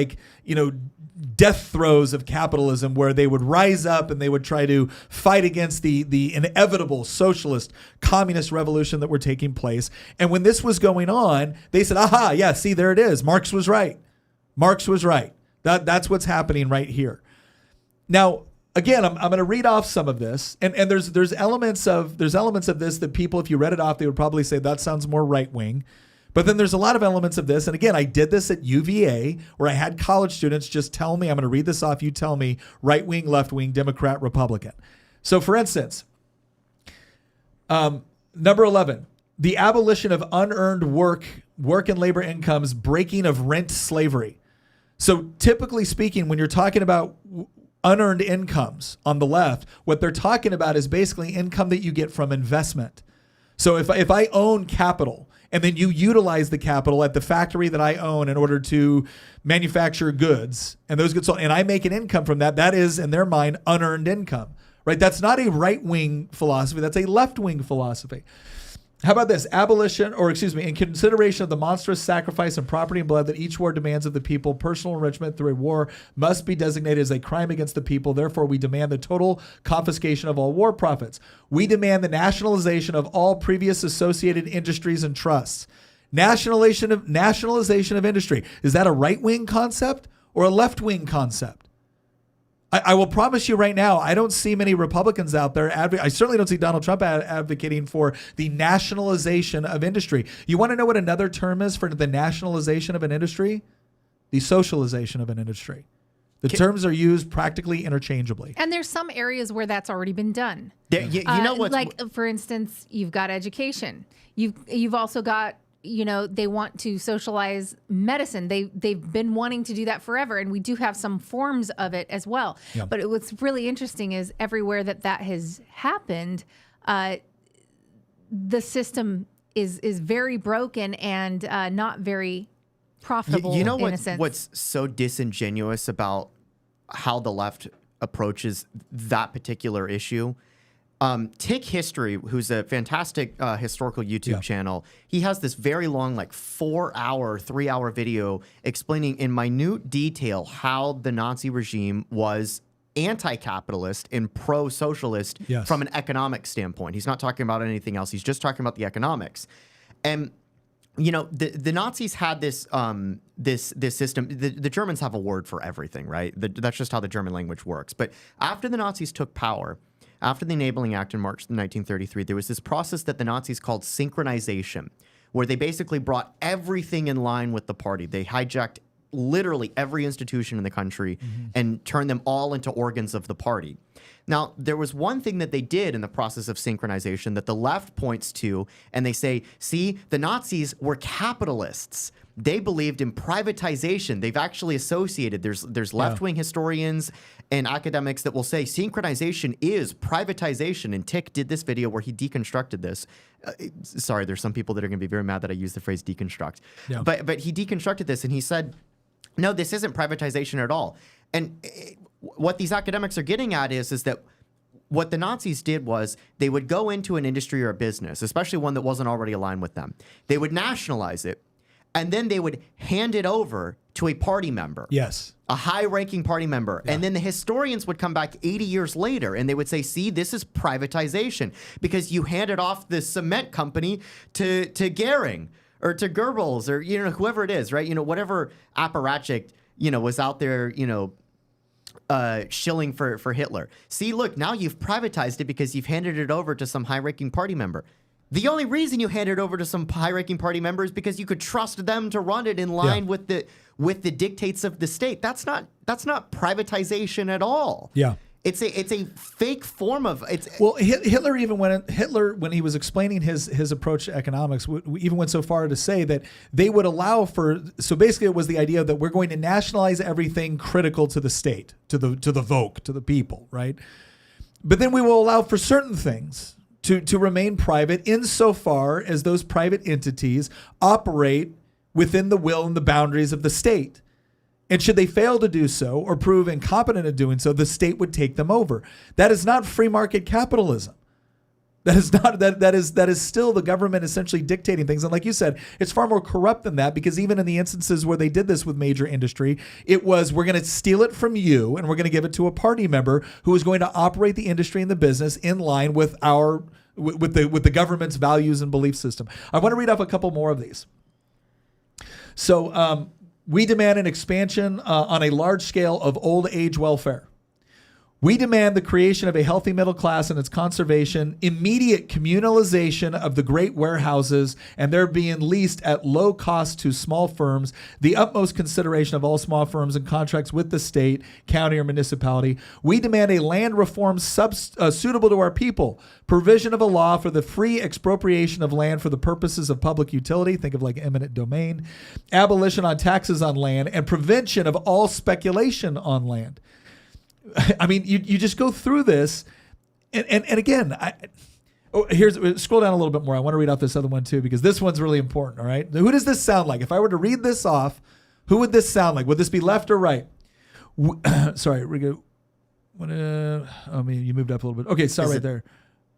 death throes of capitalism where they would rise up and they would try to fight against the inevitable socialist communist revolution that were taking place. And when this was going on, they said, aha, yeah, see, there it is. Marx was right. That's what's happening right here. Now, again, I'm going to read off some of this, and there's elements of this that people, if you read it off, they would probably say that sounds more right wing. But then there's a lot of elements of this. And again, I did this at UVA where I had college students just tell me, I'm going to read this off. You tell me right wing, left wing, Democrat, Republican. So for instance, number 11, the abolition of unearned work and labor incomes, breaking of rent slavery. So typically speaking, when you're talking about unearned incomes on the left, what they're talking about is basically income that you get from investment. So if I own capital, and then you utilize the capital at the factory that I own in order to manufacture goods, and those goods sold, and I make an income from that, that is, in their mind, unearned income, right? That's not a right-wing philosophy. That's a left-wing philosophy. How about this? In consideration of the monstrous sacrifice and property and blood that each war demands of the people, personal enrichment through a war must be designated as a crime against the people. Therefore, we demand the total confiscation of all war profits. We demand the nationalization of all previous associated industries and trusts. Nationalization of industry. Is that a right-wing concept or a left-wing concept? I will promise you right now, I don't see many Republicans out there. I certainly don't see Donald Trump advocating for the nationalization of industry. You want to know what another term is for the nationalization of an industry? The socialization of an industry. The terms are used practically interchangeably. And there's some areas where that's already been done. You know what? Like, for instance, you've got education. You've also got, they want to socialize medicine. They've been wanting to do that forever, and we do have some forms of it as well. Yeah. But what's really interesting is everywhere that has happened, the system is very broken and not very profitable. You know in a sense. What's so disingenuous about how the left approaches that particular issue? Tick History, who's a fantastic historical YouTube channel, he has this very long, like 3-hour video explaining in minute detail how the Nazi regime was anti-capitalist and pro-socialist from an economic standpoint. He's not talking about anything else. He's just talking about the economics. And the Nazis had this this system. The Germans have a word for everything, right? That's just how the German language works. But after the Nazis took power, after the Enabling Act in March 1933, there was this process that the Nazis called synchronization, where they basically brought everything in line with the party. They hijacked literally every institution in the country and turned them all into organs of the party. Now, there was one thing that they did in the process of synchronization that the left points to, and they say, see, the Nazis were capitalists. They believed in privatization. They've actually associated. There's left-wing historians and academics that will say synchronization is privatization. And Tick did this video where he deconstructed this. Sorry, there's some people that are going to be very mad that I use the phrase deconstruct. Yeah. But he deconstructed this and he said, no, this isn't privatization at all. And what these academics are getting at is that what the Nazis did was they would go into an industry or a business, especially one that wasn't already aligned with them. They would nationalize it, and then they would hand it over to a party member. Yes. A high-ranking party member. Yeah. And then the historians would come back 80 years later, and they would say, see, this is privatization because you handed off the cement company to Goering or to Goebbels or, whoever it is, right? Whatever apparatchik, was out there, shilling for Hitler. See, look, now you've privatized it because you've handed it over to some high-ranking party member. The only reason you hand it over to some high-ranking party member is because you could trust them to run it in line with the dictates of the state. That's not privatization at all. Yeah. It's a fake form of it's. Well, Hitler when he was explaining his approach to economics, even went so far to say that they would allow for. So basically, it was the idea that we're going to nationalize everything critical to the state, to the Volk, to the people, right? But then we will allow for certain things to remain private, insofar as those private entities operate within the will and the boundaries of the state. And should they fail to do so or prove incompetent at doing so, the state would take them over. That is not free market capitalism. That is still the government essentially dictating things. And like you said, it's far more corrupt than that, because even in the instances where they did this with major industry, it was, we're going to steal it from you and we're going to give it to a party member who is going to operate the industry and the business in line with the government's values and belief system. I want to read off a couple more of these. So, we demand an expansion on a large scale of old age welfare. We demand the creation of a healthy middle class and its conservation, immediate communalization of the great warehouses and their being leased at low cost to small firms, the utmost consideration of all small firms in contracts with the state, county, or municipality. We demand a land reform suitable to our people, provision of a law for the free expropriation of land for the purposes of public utility, think of like eminent domain, abolition on taxes on land, and prevention of all speculation on land. I mean, you just go through this, and again, scroll down a little bit more. I want to read out this other one too, because this one's really important. All right, who does this sound like? If I were to read this off, who would this sound like? Would this be left or right? Sorry, we go. You moved up a little bit. Okay, sorry, right there.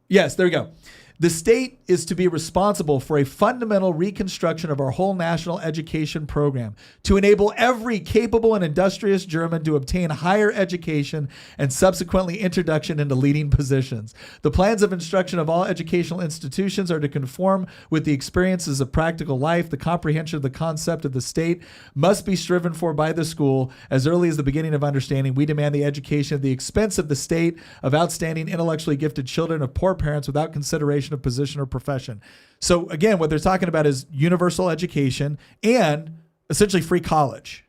Yes, there we go. The state is to be responsible for a fundamental reconstruction of our whole national education program to enable every capable and industrious German to obtain higher education and subsequently introduction into leading positions. The plans of instruction of all educational institutions are to conform with the experiences of practical life. The comprehension of the concept of the state must be striven for by the school as early as the beginning of understanding. We demand the education at the expense of the state of outstanding intellectually gifted children of poor parents without consideration of position or profession. So again, what they're talking about is universal education and essentially free college.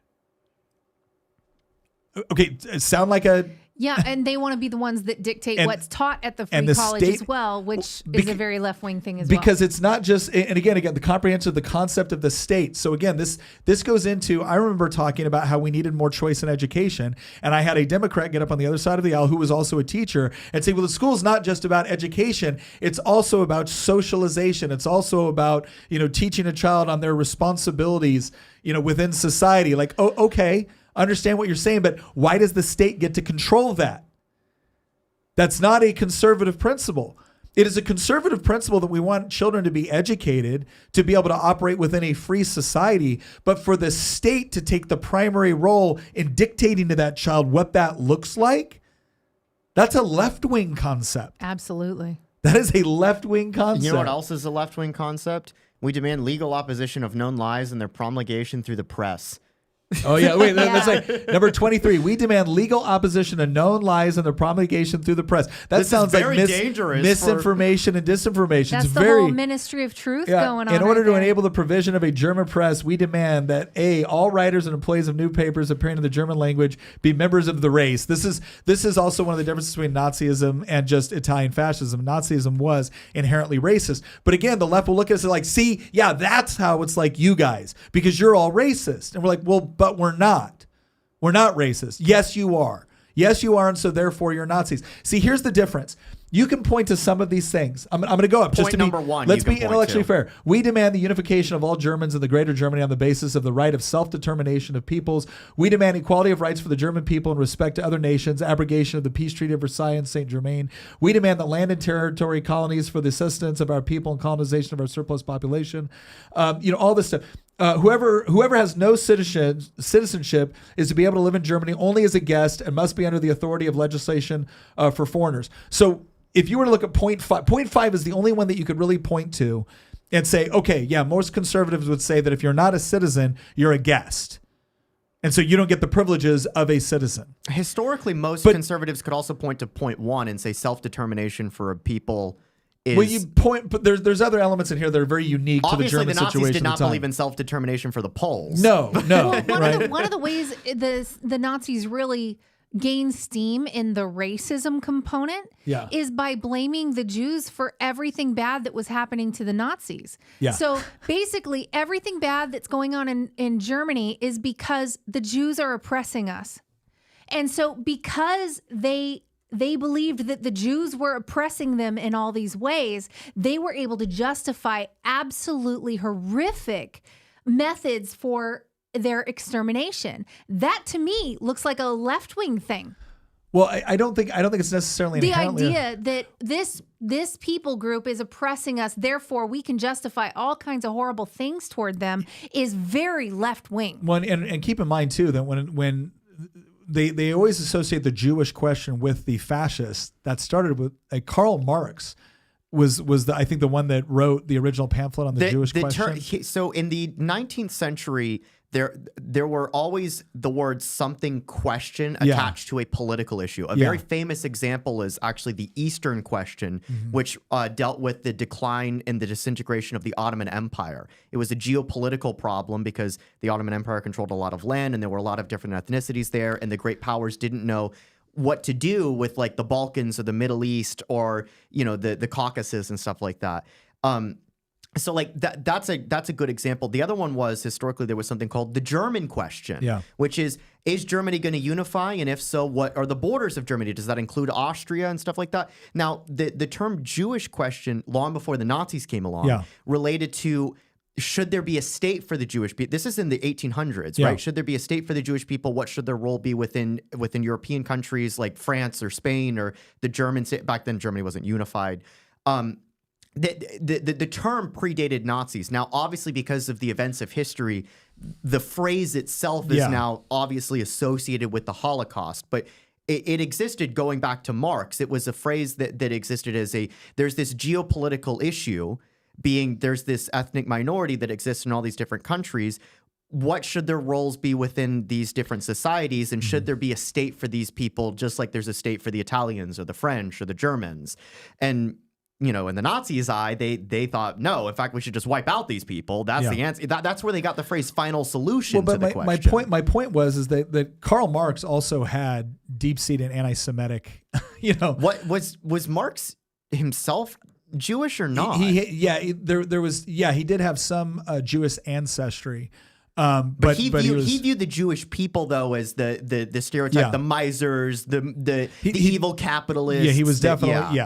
Okay, sound like a... Yeah, and they want to be the ones that dictate what's taught at the free college as well, which is a very left-wing thing as well. Because it's not just, and again, the comprehensive, the concept of the state. So again, this goes into, I remember talking about how we needed more choice in education, and I had a Democrat get up on the other side of the aisle who was also a teacher and say, well, the school's not just about education, it's also about socialization. It's also about, teaching a child on their responsibilities, within society. Like, oh, okay, understand what you're saying, but why does the state get to control that? That's not a conservative principle. It is a conservative principle that we want children to be educated, to be able to operate within a free society, but for the state to take the primary role in dictating to that child what that looks like, that's a left-wing concept. Absolutely. That is a left-wing concept. You know what else is a left-wing concept? We demand legal opposition of known lies and their promulgation through the press. Oh, yeah. Wait, that's like number 23. We demand legal opposition to known lies and their promulgation through the press. That sounds like misinformation and disinformation. That's the whole Ministry of Truth going on. In order to enable the provision of a German press, we demand that all writers and employees of newspapers appearing in the German language be members of the race. This is also one of the differences between Nazism and just Italian fascism. Nazism was inherently racist. But again, the left will look at us and like, see, yeah, that's how it's like you guys, because you're all racist. And we're like, well, but we're not. We're not racist. Yes, you are. Yes, you are, and so therefore you're Nazis. See, here's the difference. You can point to some of these things. I'm going to go up just to number one. Let's be intellectually fair. We demand the unification of all Germans in the Greater Germany on the basis of the right of self-determination of peoples. We demand equality of rights for the German people in respect to other nations, abrogation of the peace treaty of Versailles and Saint-Germain. We demand that land and territory colonies for the sustenance of our people and colonization of our surplus population. All this stuff. Whoever has no citizenship is to be able to live in Germany only as a guest and must be under the authority of legislation for foreigners. So if you were to look at point 5 is the only one that you could really point to and say, okay, yeah, most conservatives would say that if you're not a citizen, you're a guest. And so you don't get the privileges of a citizen. Historically, most conservatives could also point to point 1 and say self-determination for a people is... Well, you point, but there's other elements in here that are very unique to the German situation. Obviously, the Nazis did not believe in self-determination for the Poles. No. Well, one of the ways the Nazis really gained steam in the racism component is by blaming the Jews for everything bad that was happening to the Nazis. Yeah. So basically, everything bad that's going on in Germany is because the Jews are oppressing us. And so because they believed that the Jews were oppressing them in all these ways, they were able to justify absolutely horrific methods for their extermination. That to me looks like a left-wing thing. Well, I don't think it's necessarily the idea that this people group is oppressing us, therefore we can justify all kinds of horrible things toward them is very left-wing. Well, and keep in mind too that when they always associate the Jewish question with the fascists. That started with Karl Marx was I think the one that wrote the original pamphlet on the Jewish question. So in the 19th century, there were always the word something question Yeah. attached to a political issue. A Yeah. very famous example is actually the Eastern question, which dealt with the decline and the disintegration of the Ottoman Empire. It was a geopolitical problem because the Ottoman Empire controlled a lot of land and there were a lot of different ethnicities there, and the great powers didn't know what to do with like the Balkans or the Middle East or, you know, the Caucasus and stuff like that. So like that's a good example. The other one was historically there was something called the German question, which is Germany going to unify? And if so, what are the borders of Germany? Does that include Austria and stuff like that? Now, the term Jewish question, long before the Nazis came along, related to should there be a state for the Jewish people? This is in the 1800s, right? Should there be a state for the Jewish people? What should their role be within European countries like France or Spain or the Germans? Back then, Germany wasn't unified. The term predated Nazis. Now, obviously, because of the events of history, the phrase itself is now obviously associated with the Holocaust, but it existed going back to Marx. It was a phrase that existed as there's this geopolitical issue, there's this ethnic minority that exists in all these different countries. What should their roles be within these different societies? And should there be a state for these people, just like there's a state for the Italians or the French or the Germans? And you know, in the Nazis' eye, they thought, no, in fact, we should just wipe out these people. That's the answer. That's where they got the phrase final solution to the question. My point was that Karl Marx also had deep-seated anti-Semitic, you know. What was Marx himself Jewish or not? He did have some Jewish ancestry. But he viewed the Jewish people though as the stereotype, the misers, the evil capitalists. Yeah, he was definitely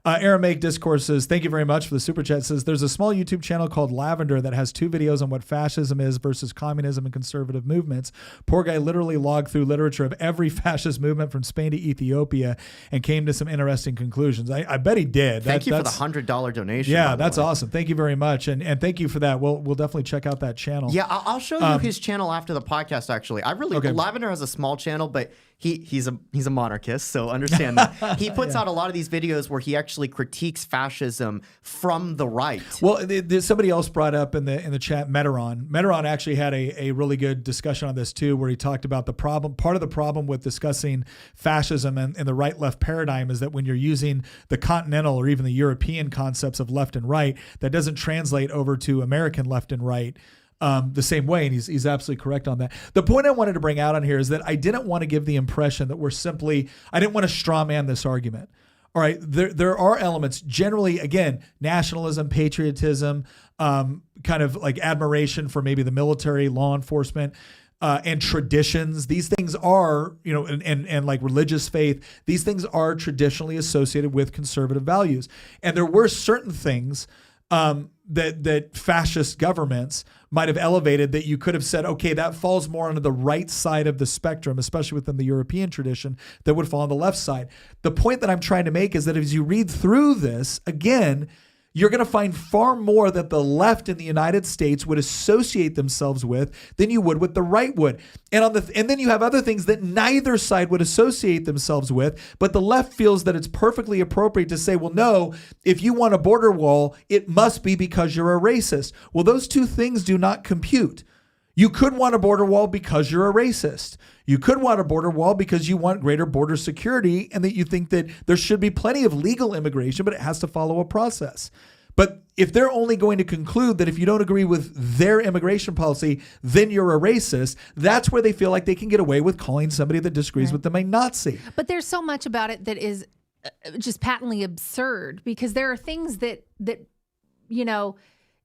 Aramaic Discourse says, thank you very much for the super chat. Says there's a small YouTube channel called Lavender that has 2 videos on what fascism is versus communism and conservative movements. Poor guy literally logged through literature of every fascist movement from Spain to Ethiopia and came to some interesting conclusions. I bet he did. Thank you for the $100 donation. Yeah, that's awesome. Thank you very much, and thank you for that. We'll definitely check out that channel. Yeah, I'll show you his channel after the podcast. Actually, Lavender has a small channel, but he's a monarchist, so understand that he puts out a lot of these videos where he actually critiques fascism from the right. Well, somebody else brought up in the chat Meteron. Meteron actually had a really good discussion on this too, where he talked about the problem. Part of the problem with discussing fascism and the right-left paradigm is that when you're using the continental or even the European concepts of left and right, that doesn't translate over to American left and right the same way, and he's absolutely correct on that. The point I wanted to bring out on here is that I didn't want to give the impression that I didn't want to straw man this argument. All right, there are elements, generally, again, nationalism, patriotism, kind of like admiration for maybe the military, law enforcement, and traditions. These things are, you know, and like religious faith, these things are traditionally associated with conservative values. And there were certain things that fascist governments might have elevated that you could have said, okay, that falls more onto the right side of the spectrum, especially within the European tradition, that would fall on the left side. The point that I'm trying to make is that as you read through this, again, you're going to find far more that the left in the United States would associate themselves with than you would with the right would. And then you have other things that neither side would associate themselves with, but the left feels that it's perfectly appropriate to say, well, no, if you want a border wall, it must be because you're a racist. Well, those two things do not compute. You could want a border wall because you're a racist. You could want a border wall because you want greater border security and that you think that there should be plenty of legal immigration, but it has to follow a process. But if they're only going to conclude that if you don't agree with their immigration policy, then you're a racist, that's where they feel like they can get away with calling somebody that disagrees with them a Nazi. But there's so much about it that is just patently absurd, because there are things that you know,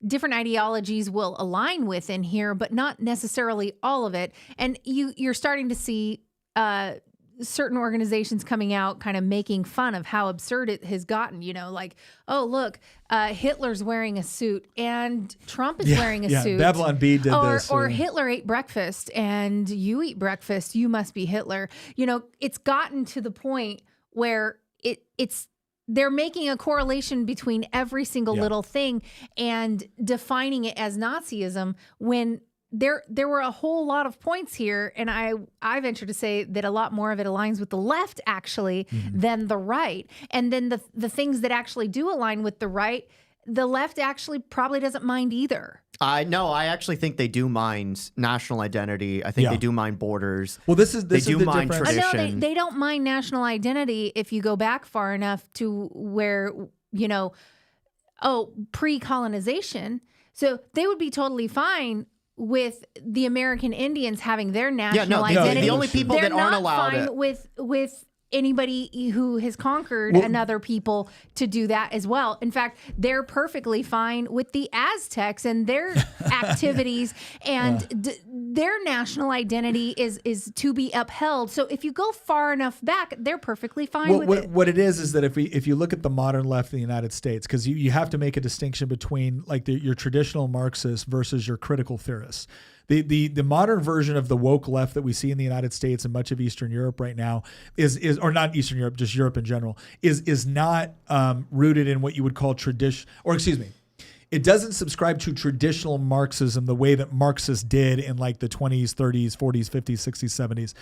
different ideologies will align with in here, but not necessarily all of it. And you're starting to see certain organizations coming out kind of making fun of how absurd it has gotten, you know, like, oh, look, Hitler's wearing a suit and Trump is wearing a suit. Babylon Bee did this. Or Hitler ate breakfast and you eat breakfast, you must be Hitler. You know, it's gotten to the point where they're making a correlation between every single little thing and defining it as Nazism when there were a whole lot of points here. And I venture to say that a lot more of it aligns with the left actually than the right. And then the things that actually do align with the right, the left actually probably doesn't mind either. No, I actually think they do mind national identity. I think they do mind borders. Well, this is they the do mind difference. tradition. No, they don't mind national identity if you go back far enough to where, pre-colonization. So they would be totally fine with the American Indians having their national identity. The only people They're that aren't not allowed fine with anybody who has conquered another people to do that as well. In fact, they're perfectly fine with the Aztecs and their activities, and their national identity is to be upheld. So if you go far enough back, they're perfectly fine with it. What it is that if you look at the modern left in the United States, because you have to make a distinction between like your traditional Marxists versus your critical theorists. The modern version of the woke left that we see in the United States and much of Eastern Europe right now is or not Eastern Europe, just Europe in general, is not rooted in what you would call tradition, or excuse me, it doesn't subscribe to traditional Marxism the way that Marxists did in like the 20s, 30s, 40s, 50s, 60s, 70s.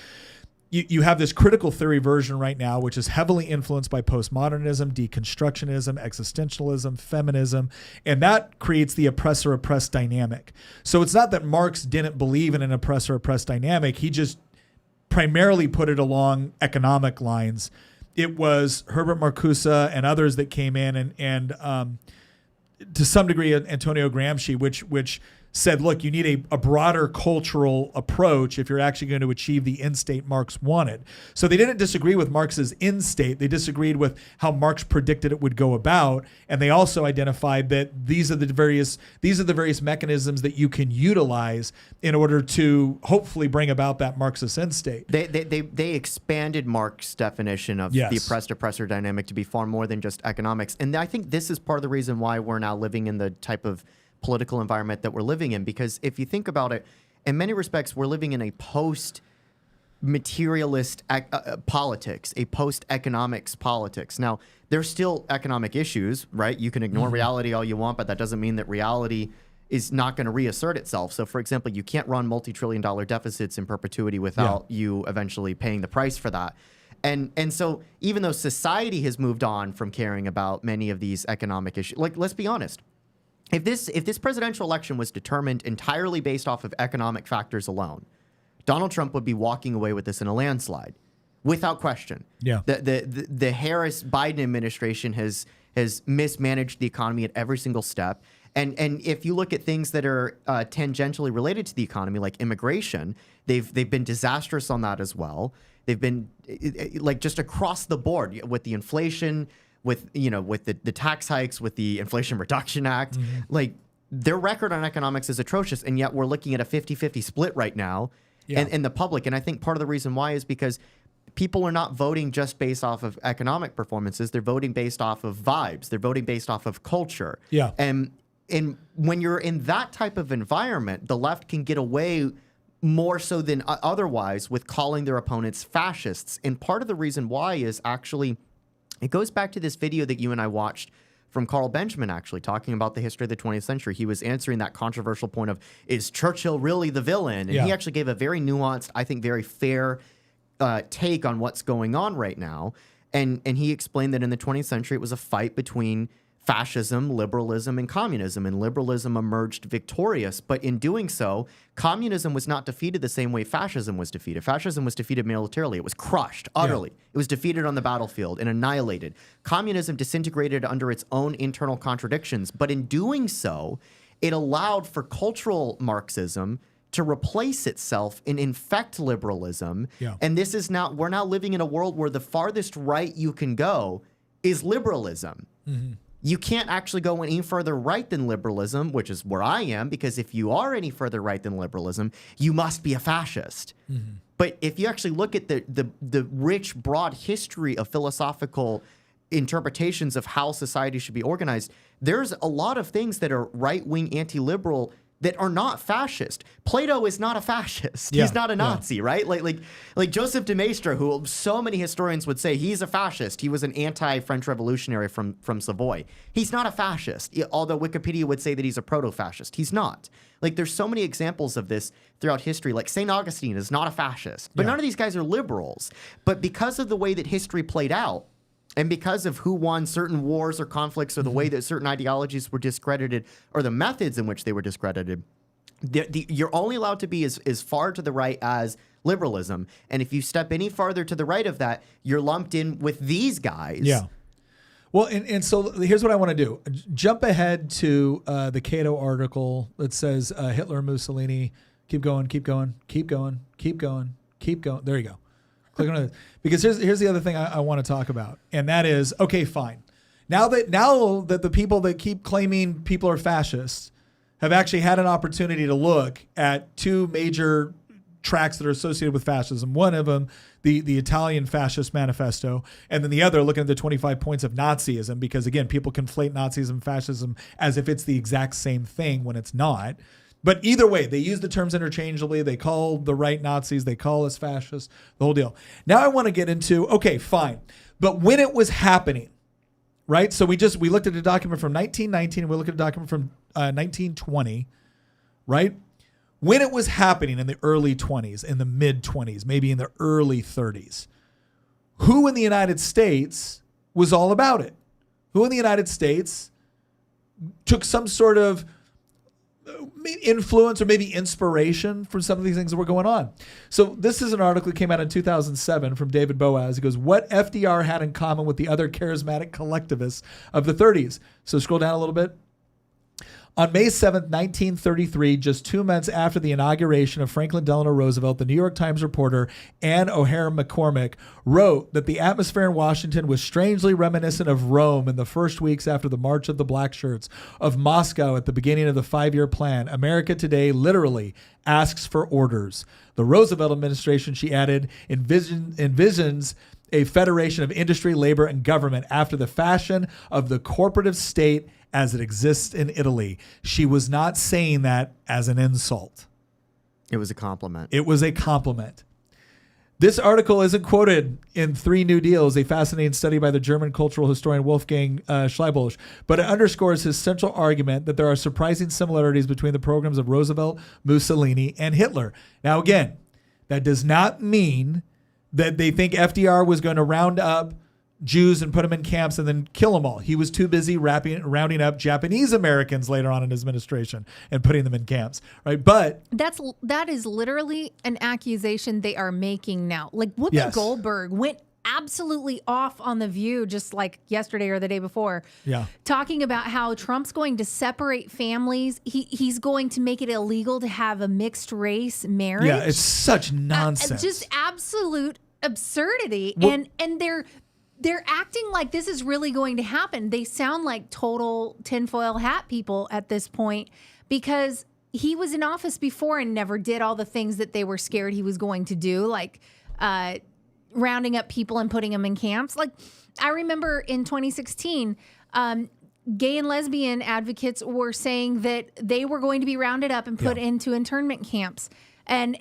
You have this critical theory version right now, which is heavily influenced by postmodernism, deconstructionism, existentialism, feminism, and that creates the oppressor-oppressed dynamic. So it's not that Marx didn't believe in an oppressor-oppressed dynamic. He just primarily put it along economic lines. It was Herbert Marcuse and others that came in and to some degree Antonio Gramsci, which said, look, you need a broader cultural approach if you're actually going to achieve the end state Marx wanted. So they didn't disagree with Marx's end state. They disagreed with how Marx predicted it would go about. And they also identified that these are the various mechanisms that you can utilize in order to hopefully bring about that Marxist end state. They expanded Marx's definition of the oppressed-oppressor dynamic to be far more than just economics. And I think this is part of the reason why we're now living in the type of political environment that we're living in, because if you think about it, in many respects, we're living in a post-materialist politics, a post-economics politics. Now, there's still economic issues, right? You can ignore reality all you want, but that doesn't mean that reality is not going to reassert itself. So, for example, you can't run multi-trillion-dollar deficits in perpetuity without you eventually paying the price for that. And so even though society has moved on from caring about many of these economic issues, like, let's be honest, if this presidential election was determined entirely based off of economic factors alone, Donald Trump would be walking away with this in a landslide, without question. Yeah. The Harris-Biden administration has mismanaged the economy at every single step. And if you look at things that are tangentially related to the economy, like immigration, they've been disastrous on that as well. They've been like just across the board with the inflation, with the tax hikes, with the Inflation Reduction Act, like their record on economics is atrocious. And yet we're looking at a 50-50 split right now in the public. And I think part of the reason why is because people are not voting just based off of economic performances. They're voting based off of vibes. They're voting based off of culture. Yeah. And when you're in that type of environment, the left can get away more so than otherwise with calling their opponents fascists. And part of the reason why is actually, it goes back to this video that you and I watched from Carl Benjamin, actually, talking about the history of the 20th century. He was answering that controversial point of, is Churchill really the villain? And he actually gave a very nuanced, I think very fair take on what's going on right now. And he explained that in the 20th century, it was a fight between fascism, liberalism, and communism. And liberalism emerged victorious. But in doing so, communism was not defeated the same way fascism was defeated. Fascism was defeated militarily. It was crushed utterly. It was defeated on the battlefield and annihilated. Communism disintegrated under its own internal contradictions. But in doing so, it allowed for cultural Marxism to replace itself and infect liberalism. And this is now, we're now living in a world where the farthest right you can go is liberalism. You can't actually go any further right than liberalism, which is where I am, because if you are any further right than liberalism, you must be a fascist. But if you actually look at the rich, broad history of philosophical interpretations of how society should be organized, there's a lot of things that are right-wing, anti-liberal that are not fascist. Plato is not a fascist. He's not a Nazi, right? Like Joseph de Maistre, who so many historians would say he's a fascist. He was an anti-French revolutionary from Savoy. He's not a fascist, although Wikipedia would say that he's a proto-fascist. He's not. Like, there's so many examples of this throughout history. Like, St. Augustine is not a fascist. But none of these guys are liberals. But because of the way that history played out, And because of who won certain wars or conflicts or the way that certain ideologies were discredited or the methods in which they were discredited, you're only allowed to be as far to the right as liberalism. And if you step any farther to the right of that, you're lumped in with these guys. Yeah. Well, and so here's what I want to do. Jump ahead to the Cato article that says Hitler and Mussolini. Keep going, keep going, keep going, keep going, keep going. There you go. Click on it. Because here's the other thing I want to talk about. And that is, okay, fine. Now that the people that keep claiming people are fascists have actually had an opportunity to look at two major tracks that are associated with fascism. One of them, the Italian fascist manifesto, and then the other looking at the 25 points of Nazism, because again, people conflate Nazism and fascism as if it's the exact same thing when it's not. But either way, they use the terms interchangeably. They call the right Nazis, they call us fascists, the whole deal. Now I want to get into, okay, fine. But when it was happening, right? So we looked at a document from 1919 and we looked at a document from 1920, right? When it was happening in the early 20s, in the mid 20s, maybe in the early 30s, who in the United States was all about it? Who in the United States took some sort of influence or maybe inspiration from some of these things that were going on? So this is an article that came out in 2007 from David Boaz. He goes, what FDR had in common with the other charismatic collectivists of the 30s. So scroll down a little bit. On May 7th, 1933, just 2 months after the inauguration of Franklin Delano Roosevelt, the New York Times reporter Anne O'Hare McCormick wrote that the atmosphere in Washington was strangely reminiscent of Rome in the first weeks after the March of the Black Shirts, of Moscow at the beginning of the 5-year plan. America today literally asks for orders. The Roosevelt administration, she added, envisions a federation of industry, labor, and government after the fashion of the corporative state as it exists in Italy. She was not saying that as an insult. It was a compliment. It was a compliment. This article isn't quoted in Three New Deals, a fascinating study by the German cultural historian Wolfgang Schleibusch, but it underscores his central argument that there are surprising similarities between the programs of Roosevelt, Mussolini, and Hitler. Now, again, that does not mean that they think FDR was going to round up Jews and put them in camps and then kill them all. He was too busy rounding up Japanese Americans later on in his administration and putting them in camps, right? But that is literally an accusation they are making now. Like Whoopi Goldberg went absolutely off on The View just like yesterday or the day before, talking about how Trump's going to separate families. He's going to make it illegal to have a mixed race marriage. Yeah, it's such nonsense. Just absolute absurdity. Well, and they're acting like this is really going to happen. They sound like total tinfoil hat people at this point because he was in office before and never did all the things that they were scared he was going to do, like rounding up people and putting them in camps. Like I remember in 2016, gay and lesbian advocates were saying that they were going to be rounded up and put into internment camps. And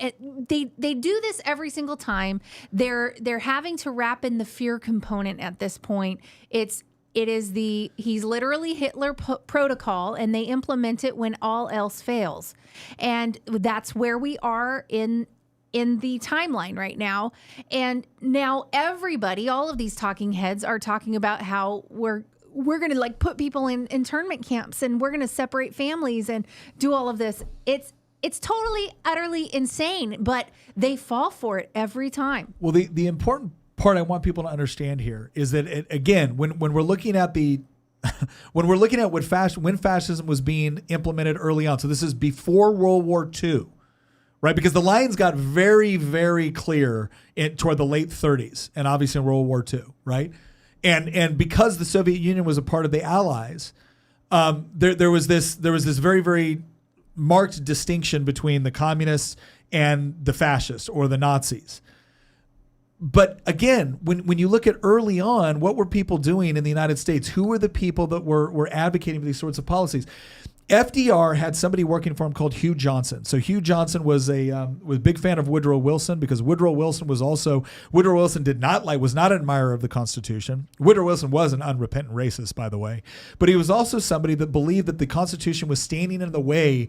they do this every single time. They're having to wrap in the fear component at this point. He's literally Hitler protocol, and they implement it when all else fails. And that's where we are in the timeline right now. And now everybody, all of these talking heads are talking about how we're going to like put people in internment camps and we're going to separate families and do all of this. It's totally, utterly insane, but they fall for it every time. Well, the important part I want people to understand here is that, again, when we're looking at when fascism was being implemented early on, so this is before World War II, right? Because the lines got very, very clear toward the late 30s and obviously in World War II, right? And because the Soviet Union was a part of the Allies, there was this very, very marked distinction between the communists and the fascists or the Nazis. But again, when you look at early on, what were people doing in the United States? Who were the people that were advocating for these sorts of policies? FDR had somebody working for him called Hugh Johnson. So Hugh Johnson was a big fan of Woodrow Wilson because Woodrow Wilson was not an admirer of the Constitution. Woodrow Wilson was an unrepentant racist, by the way, but he was also somebody that believed that the Constitution was standing in the way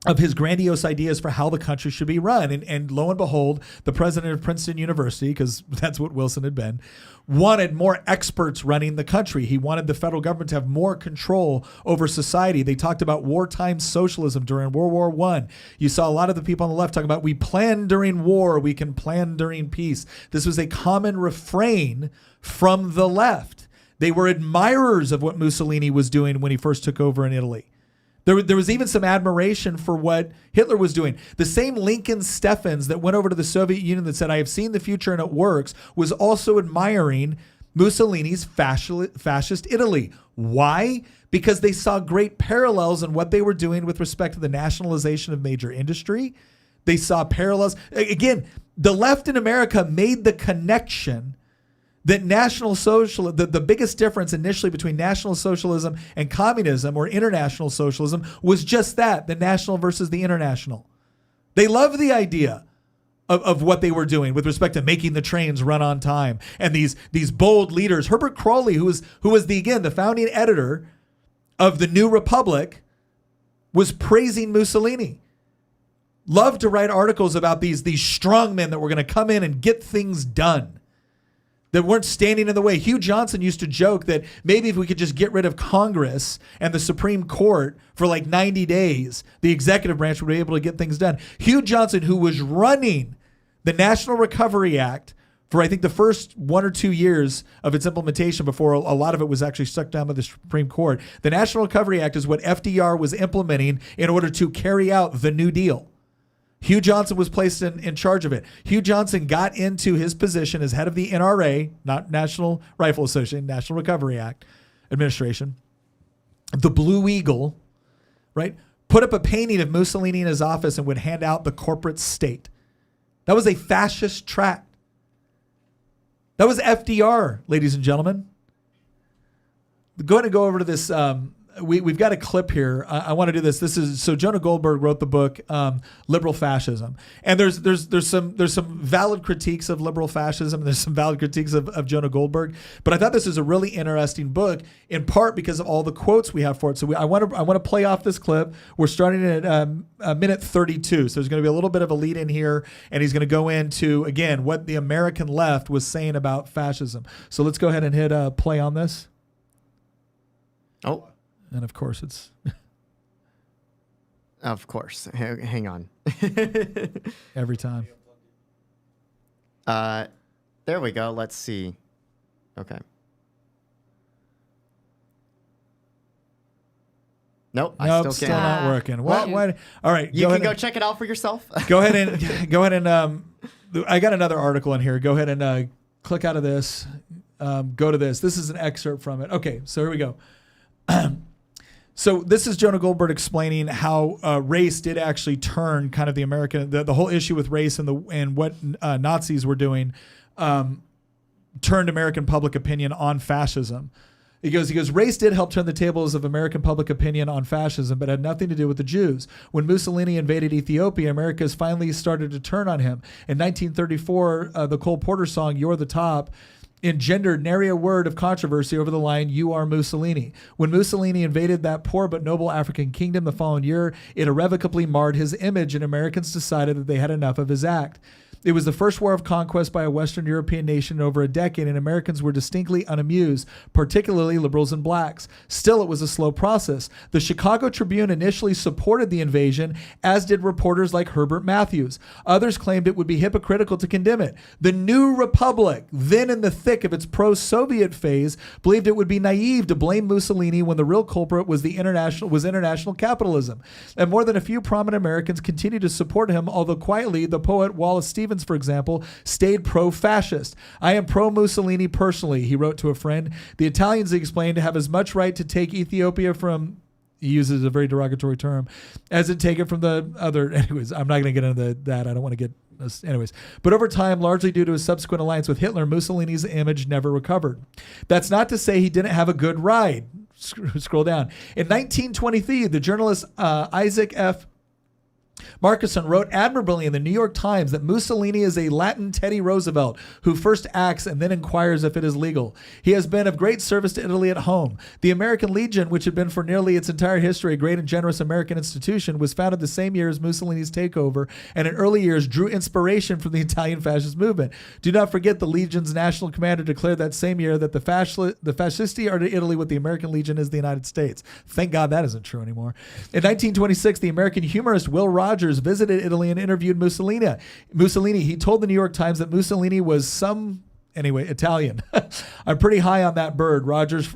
of his grandiose ideas for how the country should be run. And lo and behold, the president of Princeton University, because that's what Wilson had been, wanted more experts running the country. He wanted the federal government to have more control over society. They talked about wartime socialism during World War I. You saw a lot of the people on the left talking about, we plan during war, we can plan during peace. This was a common refrain from the left. They were admirers of what Mussolini was doing when he first took over in Italy. There was even some admiration for what Hitler was doing. The same Lincoln Steffens that went over to the Soviet Union that said, I have seen the future and it works, was also admiring Mussolini's fascist Italy. Why? Because they saw great parallels in what they were doing with respect to the nationalization of major industry. They saw parallels. Again, the left in America made the connection that National Socialism, the biggest difference initially between National Socialism and communism or international socialism was just that, the national versus the international. They loved the idea of what they were doing with respect to making the trains run on time. And these bold leaders, Herbert Crowley, who was the founding editor of the New Republic, was praising Mussolini. Loved to write articles about these strong men that were going to come in and get things done, that weren't standing in the way. Hugh Johnson used to joke that maybe if we could just get rid of Congress and the Supreme Court for like 90 days, the executive branch would be able to get things done. Hugh Johnson, who was running the National Recovery Act for I think the first 1 or 2 years of its implementation before a lot of it was actually stuck down by the Supreme Court. The National Recovery Act is what FDR was implementing in order to carry out the New Deal. Hugh Johnson was placed in charge of it. Hugh Johnson got into his position as head of the NRA, not National Rifle Association, National Recovery Act Administration, the Blue Eagle, right? Put up a painting of Mussolini in his office and would hand out the corporate state. That was a fascist tract. That was FDR, ladies and gentlemen. Go ahead and go over to this. We've got a clip here. I want to do this. So Jonah Goldberg wrote the book Liberal Fascism, and there's some valid critiques of liberal fascism, and there's some valid critiques of Jonah Goldberg. But I thought this is a really interesting book, in part because of all the quotes we have for it. So I want to play off this clip. We're starting at minute 32. So there's going to be a little bit of a lead in here, and he's going to go into again what the American left was saying about fascism. So let's go ahead and hit play on this. Oh. And of course, it's... Of course. Hang on. Every time. There we go. Let's see. Okay. Nope. I still can't. Not working. What? All right. You can go check it out for yourself. Go ahead and I got another article in here. Go ahead and click out of this. Go to this. This is an excerpt from it. Okay. So here we go. So this is Jonah Goldberg explaining how race did actually turn kind of the American, the whole issue with race and what Nazis were doing turned American public opinion on fascism. He goes, race did help turn the tables of American public opinion on fascism, but had nothing to do with the Jews. When Mussolini invaded Ethiopia, Americans finally started to turn on him. In 1934, the Cole Porter song, You're the Top, engendered nary a word of controversy over the line, you are Mussolini. When Mussolini invaded that poor but noble African kingdom the following year, it irrevocably marred his image, and Americans decided that they had enough of his act. It was the first war of conquest by a Western European nation in over a decade, and Americans were distinctly unamused, particularly liberals and blacks. Still, it was a slow process. The Chicago Tribune initially supported the invasion, as did reporters like Herbert Matthews. Others claimed it would be hypocritical to condemn it. The New Republic, then in the thick of its pro-Soviet phase, believed it would be naive to blame Mussolini when the real culprit was international capitalism. And more than a few prominent Americans continued to support him, although quietly, the poet Wallace Stevens, for example, stayed pro-fascist. I am pro-Mussolini personally, he wrote to a friend. The Italians, he explained, have as much right to take Ethiopia from, he uses a very derogatory term, as it take it from the other. Anyways, I'm not going to get into that. I don't want to get, anyways. But over time, largely due to his subsequent alliance with Hitler, Mussolini's image never recovered. That's not to say he didn't have a good ride. Scroll down. In 1923, the journalist Isaac F. Marcuson wrote admirably in the New York Times that Mussolini is a Latin Teddy Roosevelt who first acts and then inquires if it is legal. He has been of great service to Italy at home. The American Legion, which had been for nearly its entire history a great and generous American institution, was founded the same year as Mussolini's takeover, and in early years drew inspiration from the Italian fascist movement. Do not forget the Legion's national commander declared that same year that the fascisti are to Italy what the American Legion is the United States. Thank God that isn't true anymore. In 1926, the American humorist Will Rogers visited Italy and interviewed Mussolini. He told the New York Times that Mussolini was Italian. I'm pretty high on that bird. Rogers,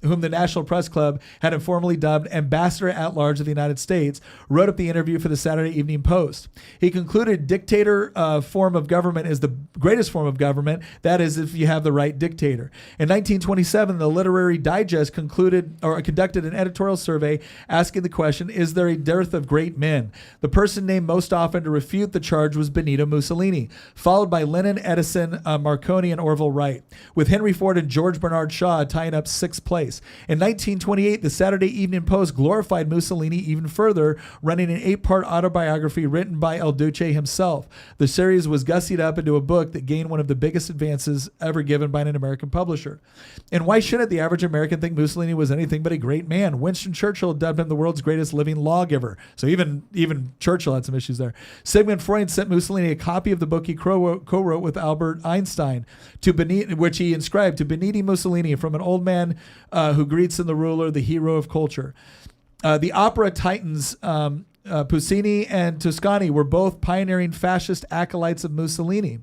whom the National Press Club had informally dubbed Ambassador at Large of the United States, wrote up the interview for the Saturday Evening Post. He concluded dictator form of government is the greatest form of government. That is, if you have the right dictator. In 1927, the Literary Digest conducted an editorial survey asking the question, is there a dearth of great men? The person named most often to refute the charge was Benito Mussolini, followed by Lenin, Edison, Marconi, and Orville Wright, with Henry Ford and George Bernard Shaw tying up sixth place. In 1928, the Saturday Evening Post glorified Mussolini even further, running an 8-part autobiography written by El Duce himself. The series was gussied up into a book that gained one of the biggest advances ever given by an American publisher. And why shouldn't the average American think Mussolini was anything but a great man? Winston Churchill dubbed him the world's greatest living lawgiver. So even Churchill had some issues there. Sigmund Freud sent Mussolini a copy of the book he co-wrote with Albert Einstein, which he inscribed to Benito Mussolini, from an old man who greets in the ruler, the hero of culture. The opera titans Puccini and Toscani were both pioneering fascist acolytes of Mussolini.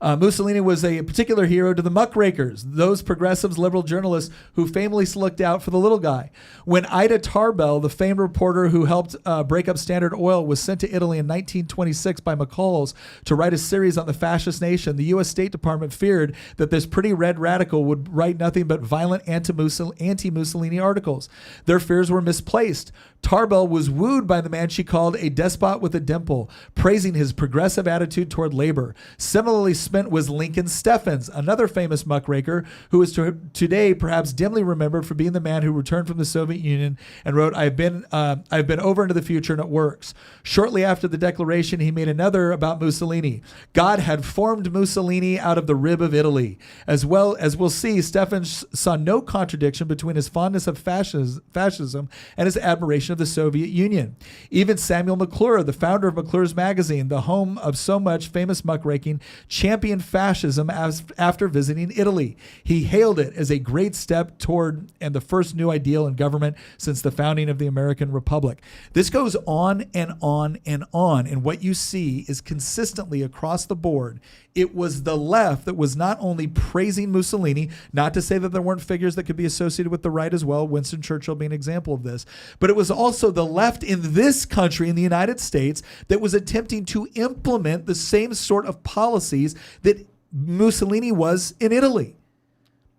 Mussolini was a particular hero to the muckrakers, those progressives, liberal journalists who famously looked out for the little guy. When Ida Tarbell, the famed reporter who helped break up Standard Oil, was sent to Italy in 1926 by McCall's to write a series on the fascist nation, the U.S. State Department feared that this pretty red radical would write nothing but violent anti-Mussolini articles. Their fears were misplaced. Tarbell was wooed by the man she called a despot with a dimple, praising his progressive attitude toward labor. Similarly spent was Lincoln Steffens, another famous muckraker who is today perhaps dimly remembered for being the man who returned from the Soviet Union and wrote, I've been over into the future and it works. Shortly after the declaration, he made another about Mussolini. God had formed Mussolini out of the rib of Italy. As well as we'll see, Steffens saw no contradiction between his fondness of fascism and his admiration of the Soviet Union. Even Samuel McClure, the founder of McClure's magazine, the home of so much famous muckraking, championed fascism after visiting Italy. He hailed it as a great step toward and the first new ideal in government since the founding of the American Republic. This goes on and on and on, and what you see is consistently across the board, it was the left that was not only praising Mussolini, not to say that there weren't figures that could be associated with the right as well, Winston Churchill being an example of this, but it was also the left in this country, in the United States, that was attempting to implement the same sort of policies that Mussolini was in Italy.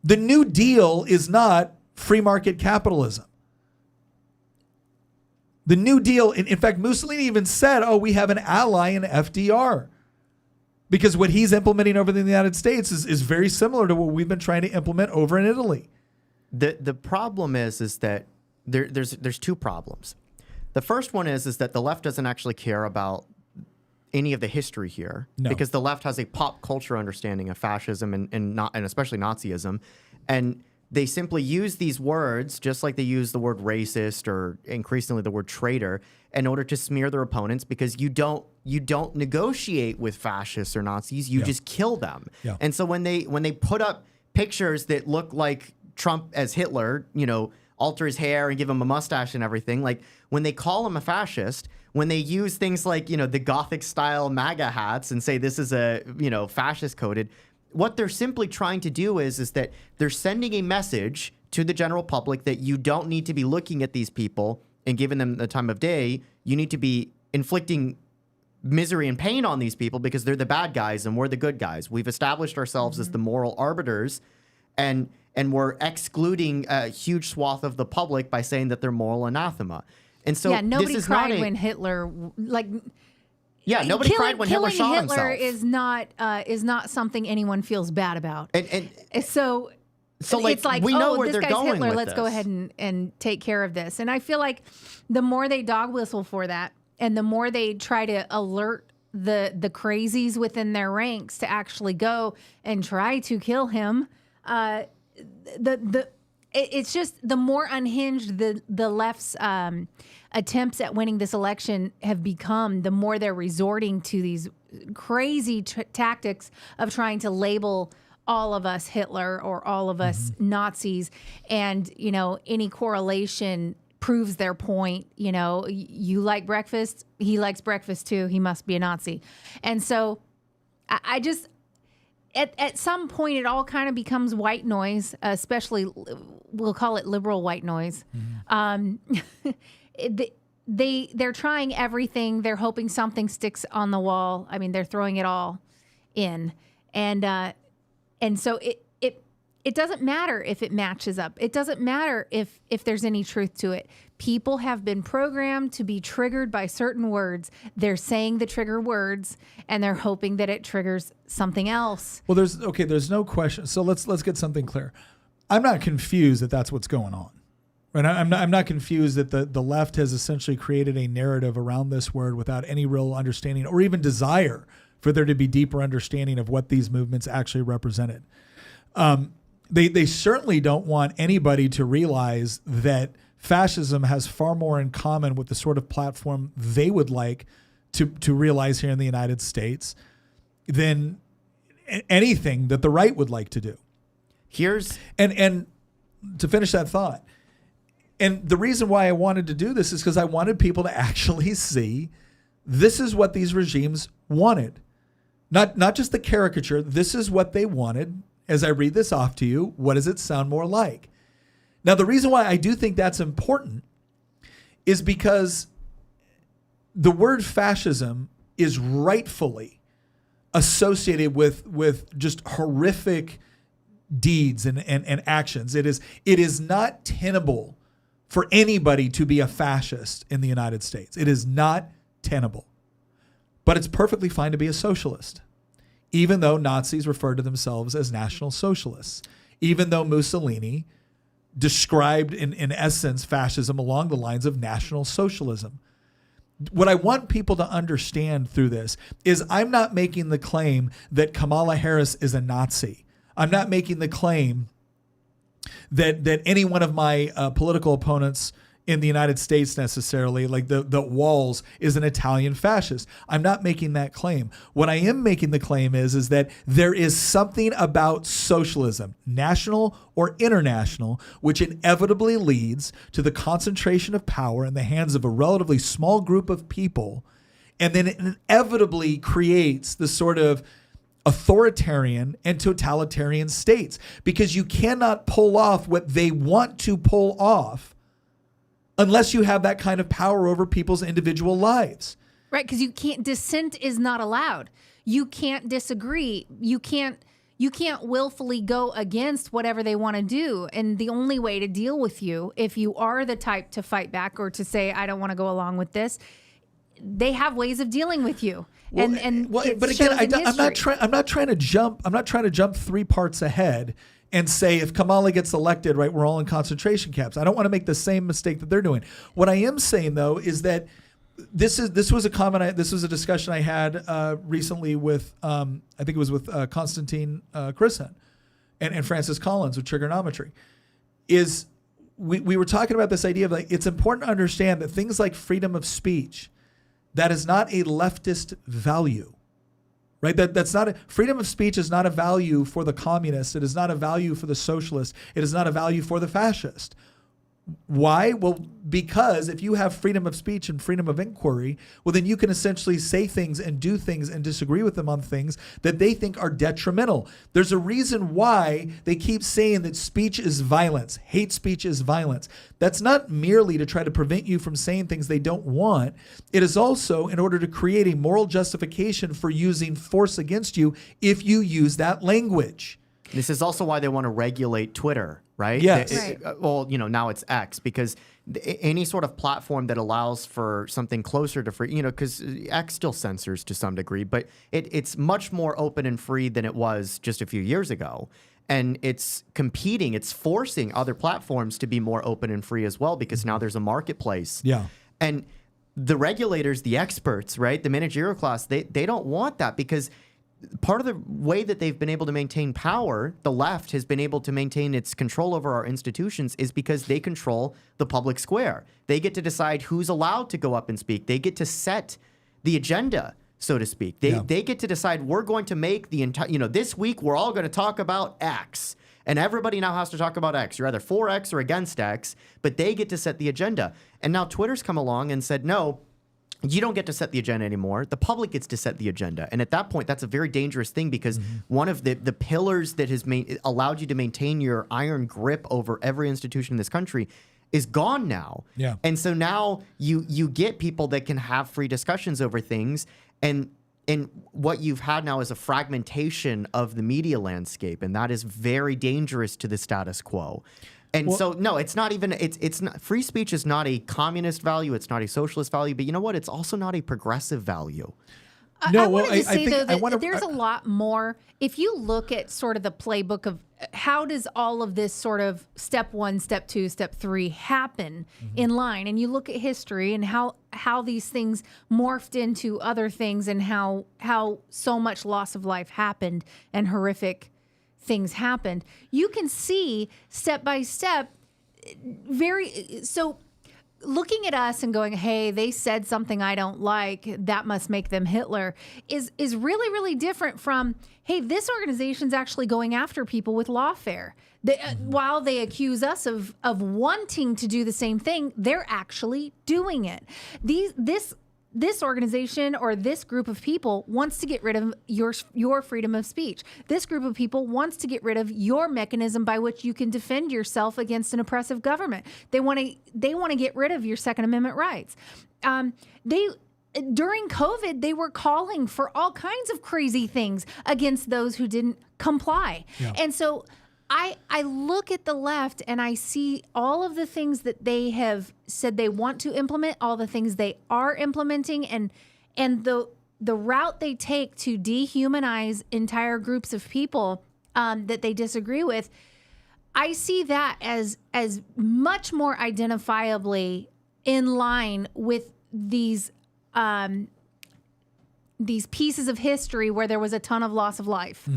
The New Deal is not free market capitalism. The New Deal, in fact, Mussolini even said, we have an ally in FDR. Because what he's implementing over in the United States is very similar to what we've been trying to implement over in Italy. The problem is that there's two problems. The first one is that the left doesn't actually care about any of the history here, because the left has a pop culture understanding of fascism and especially Nazism, and they simply use these words, just like they use the word racist or increasingly the word traitor, in order to smear their opponents, because you don't negotiate with fascists or Nazis, you just kill them. Yeah. And so when they put up pictures that look like Trump as Hitler, alter his hair and give him a mustache and everything, like when they call him a fascist, when they use things like, the Gothic style MAGA hats and say this is a, fascist coded, what they're simply trying to do is that they're sending a message to the general public that you don't need to be looking at these people and giving them the time of day. You need to be inflicting misery and pain on these people because they're the bad guys and we're the good guys. We've established ourselves as the moral arbiters, and we're excluding a huge swath of the public by saying that they're moral anathema. And so nobody cried when Hitler nobody cried when Hitler shot himself. Killing Hitler is not something anyone feels bad about. And so it's like, we know where this they're guy's going Hitler. with Let's this. go ahead and take care of this. And I feel like the more they dog whistle for that, the more they try to alert the crazies within their ranks to actually go and try to kill him, it's just the more unhinged the left's attempts at winning this election have become, the more they're resorting to these crazy tactics of trying to label all of us Hitler or all of us Nazis. And, you know, any correlation proves their point. You know, you like breakfast, he likes breakfast too, he must be a Nazi. And so I just, at some point, it all kind of becomes white noise, especially we'll call it liberal white noise. They're trying everything. They're hoping something sticks on the wall. I mean, they're throwing it all in, and so it doesn't matter if it matches up. It doesn't matter if there's any truth to it. People have been programmed to be triggered by certain words. They're saying the trigger words, and they're hoping that it triggers something else. Well, there's no question. So let's get something clear. I'm not confused that that's what's going on. Right? I'm not confused that the left has essentially created a narrative around this word without any real understanding or even desire for there to be deeper understanding of what these movements actually represented. They certainly don't want anybody to realize that fascism has far more in common with the sort of platform they would like to realize here in the United States than anything that the right would like to do. And to finish that thought, and the reason why I wanted to do this is because I wanted people to actually see this is what these regimes wanted. Not just the caricature, this is what they wanted. As I read this off to you, what does it sound more like? Now, the reason why I do think that's important is because the word fascism is rightfully associated with just horrific deeds and actions. It is not tenable for anybody to be a fascist in the United States. It is not tenable. But it's perfectly fine to be a socialist, even though Nazis refer to themselves as National Socialists, even though Mussolini described in essence fascism along the lines of National Socialism. What I want people to understand through this is I'm not making the claim that Kamala Harris is a Nazi. I'm not making the claim that any one of my political opponents in the United States necessarily, like the Walls, is an Italian fascist. I'm not making that claim. What I am making the claim is that there is something about socialism, national or international, which inevitably leads to the concentration of power in the hands of a relatively small group of people, and then it inevitably creates the sort of authoritarian and totalitarian states, because you cannot pull off what they want to pull off unless you have that kind of power over people's individual lives. Right, because you can't, dissent is not allowed. You can't disagree. You can't willfully go against whatever they want to do. And the only way to deal with you, if you are the type to fight back or to say, I don't want to go along with this, they have ways of dealing with you. But again, I'm not trying to jump 3 parts ahead and say if Kamala gets elected, right, we're all in concentration camps. I don't want to make the same mistake that they're doing. What I am saying though is that this was a discussion I had recently with I think it was with Konstantin Chrisen and Francis Collins with Trigonometry. Is we were talking about this idea of like it's important to understand that things like freedom of speech, that is not a leftist value, right? That's not freedom of speech is not a value for the communist. It is not a value for the socialist. It is not a value for the fascist. Why? Well, because if you have freedom of speech and freedom of inquiry, well, then you can essentially say things and do things and disagree with them on things that they think are detrimental. There's a reason why they keep saying that speech is violence, hate speech is violence. That's not merely to try to prevent you from saying things they don't want. It is also in order to create a moral justification for using force against you if you use that language. This is also why they want to regulate Twitter, right? Yes. Well, now it's X, because any sort of platform that allows for something closer to free, because X still censors to some degree, but it's much more open and free than it was just a few years ago. And it's competing, it's forcing other platforms to be more open and free as well, because now there's a marketplace. Yeah. And the regulators, the experts, right, the managerial class, they don't want that, because part of the way that they've been able to maintain power, the left has been able to maintain its control over our institutions, is because they control the public square. They get to decide who's allowed to go up and speak. They get to set the agenda, so to speak. They get to decide, we're going to make the entire, this week we're all going to talk about X. And everybody now has to talk about X. You're either for X or against X, but they get to set the agenda. And now Twitter's come along and said, no, you don't get to set the agenda anymore. The public gets to set the agenda. And at that point, that's a very dangerous thing, because one of the pillars that has allowed you to maintain your iron grip over every institution in this country is gone now. Yeah. And so now you get people that can have free discussions over things. And what you've had now is a fragmentation of the media landscape. And that is very dangerous to the status quo. And so, no, it's not even, it's not, free speech is not a communist value. It's not a socialist value, but you know what? It's also not a progressive value. I wanted to say, though, that there's a lot more. If you look at sort of the playbook of how does all of this sort of step 1, step 2, step 3 happen in line, and you look at history and how these things morphed into other things, and how so much loss of life happened and horrific things happened, you can see step by step, looking at us and going, hey, they said something I don't like, that must make them Hitler, is really, really different from, hey, this organization's actually going after people with lawfare. While they accuse us of wanting to do the same thing, they're actually doing it. This organization or this group of people wants to get rid of your freedom of speech. This group of people wants to get rid of your mechanism by which you can defend yourself against an oppressive government. They want to get rid of your Second Amendment rights. During COVID, they were calling for all kinds of crazy things against those who didn't comply. Yeah. And so I look at the left and I see all of the things that they have said they want to implement, all the things they are implementing, and the route they take to dehumanize entire groups of people that they disagree with. I see that as much more identifiably in line with these pieces of history where there was a ton of loss of life.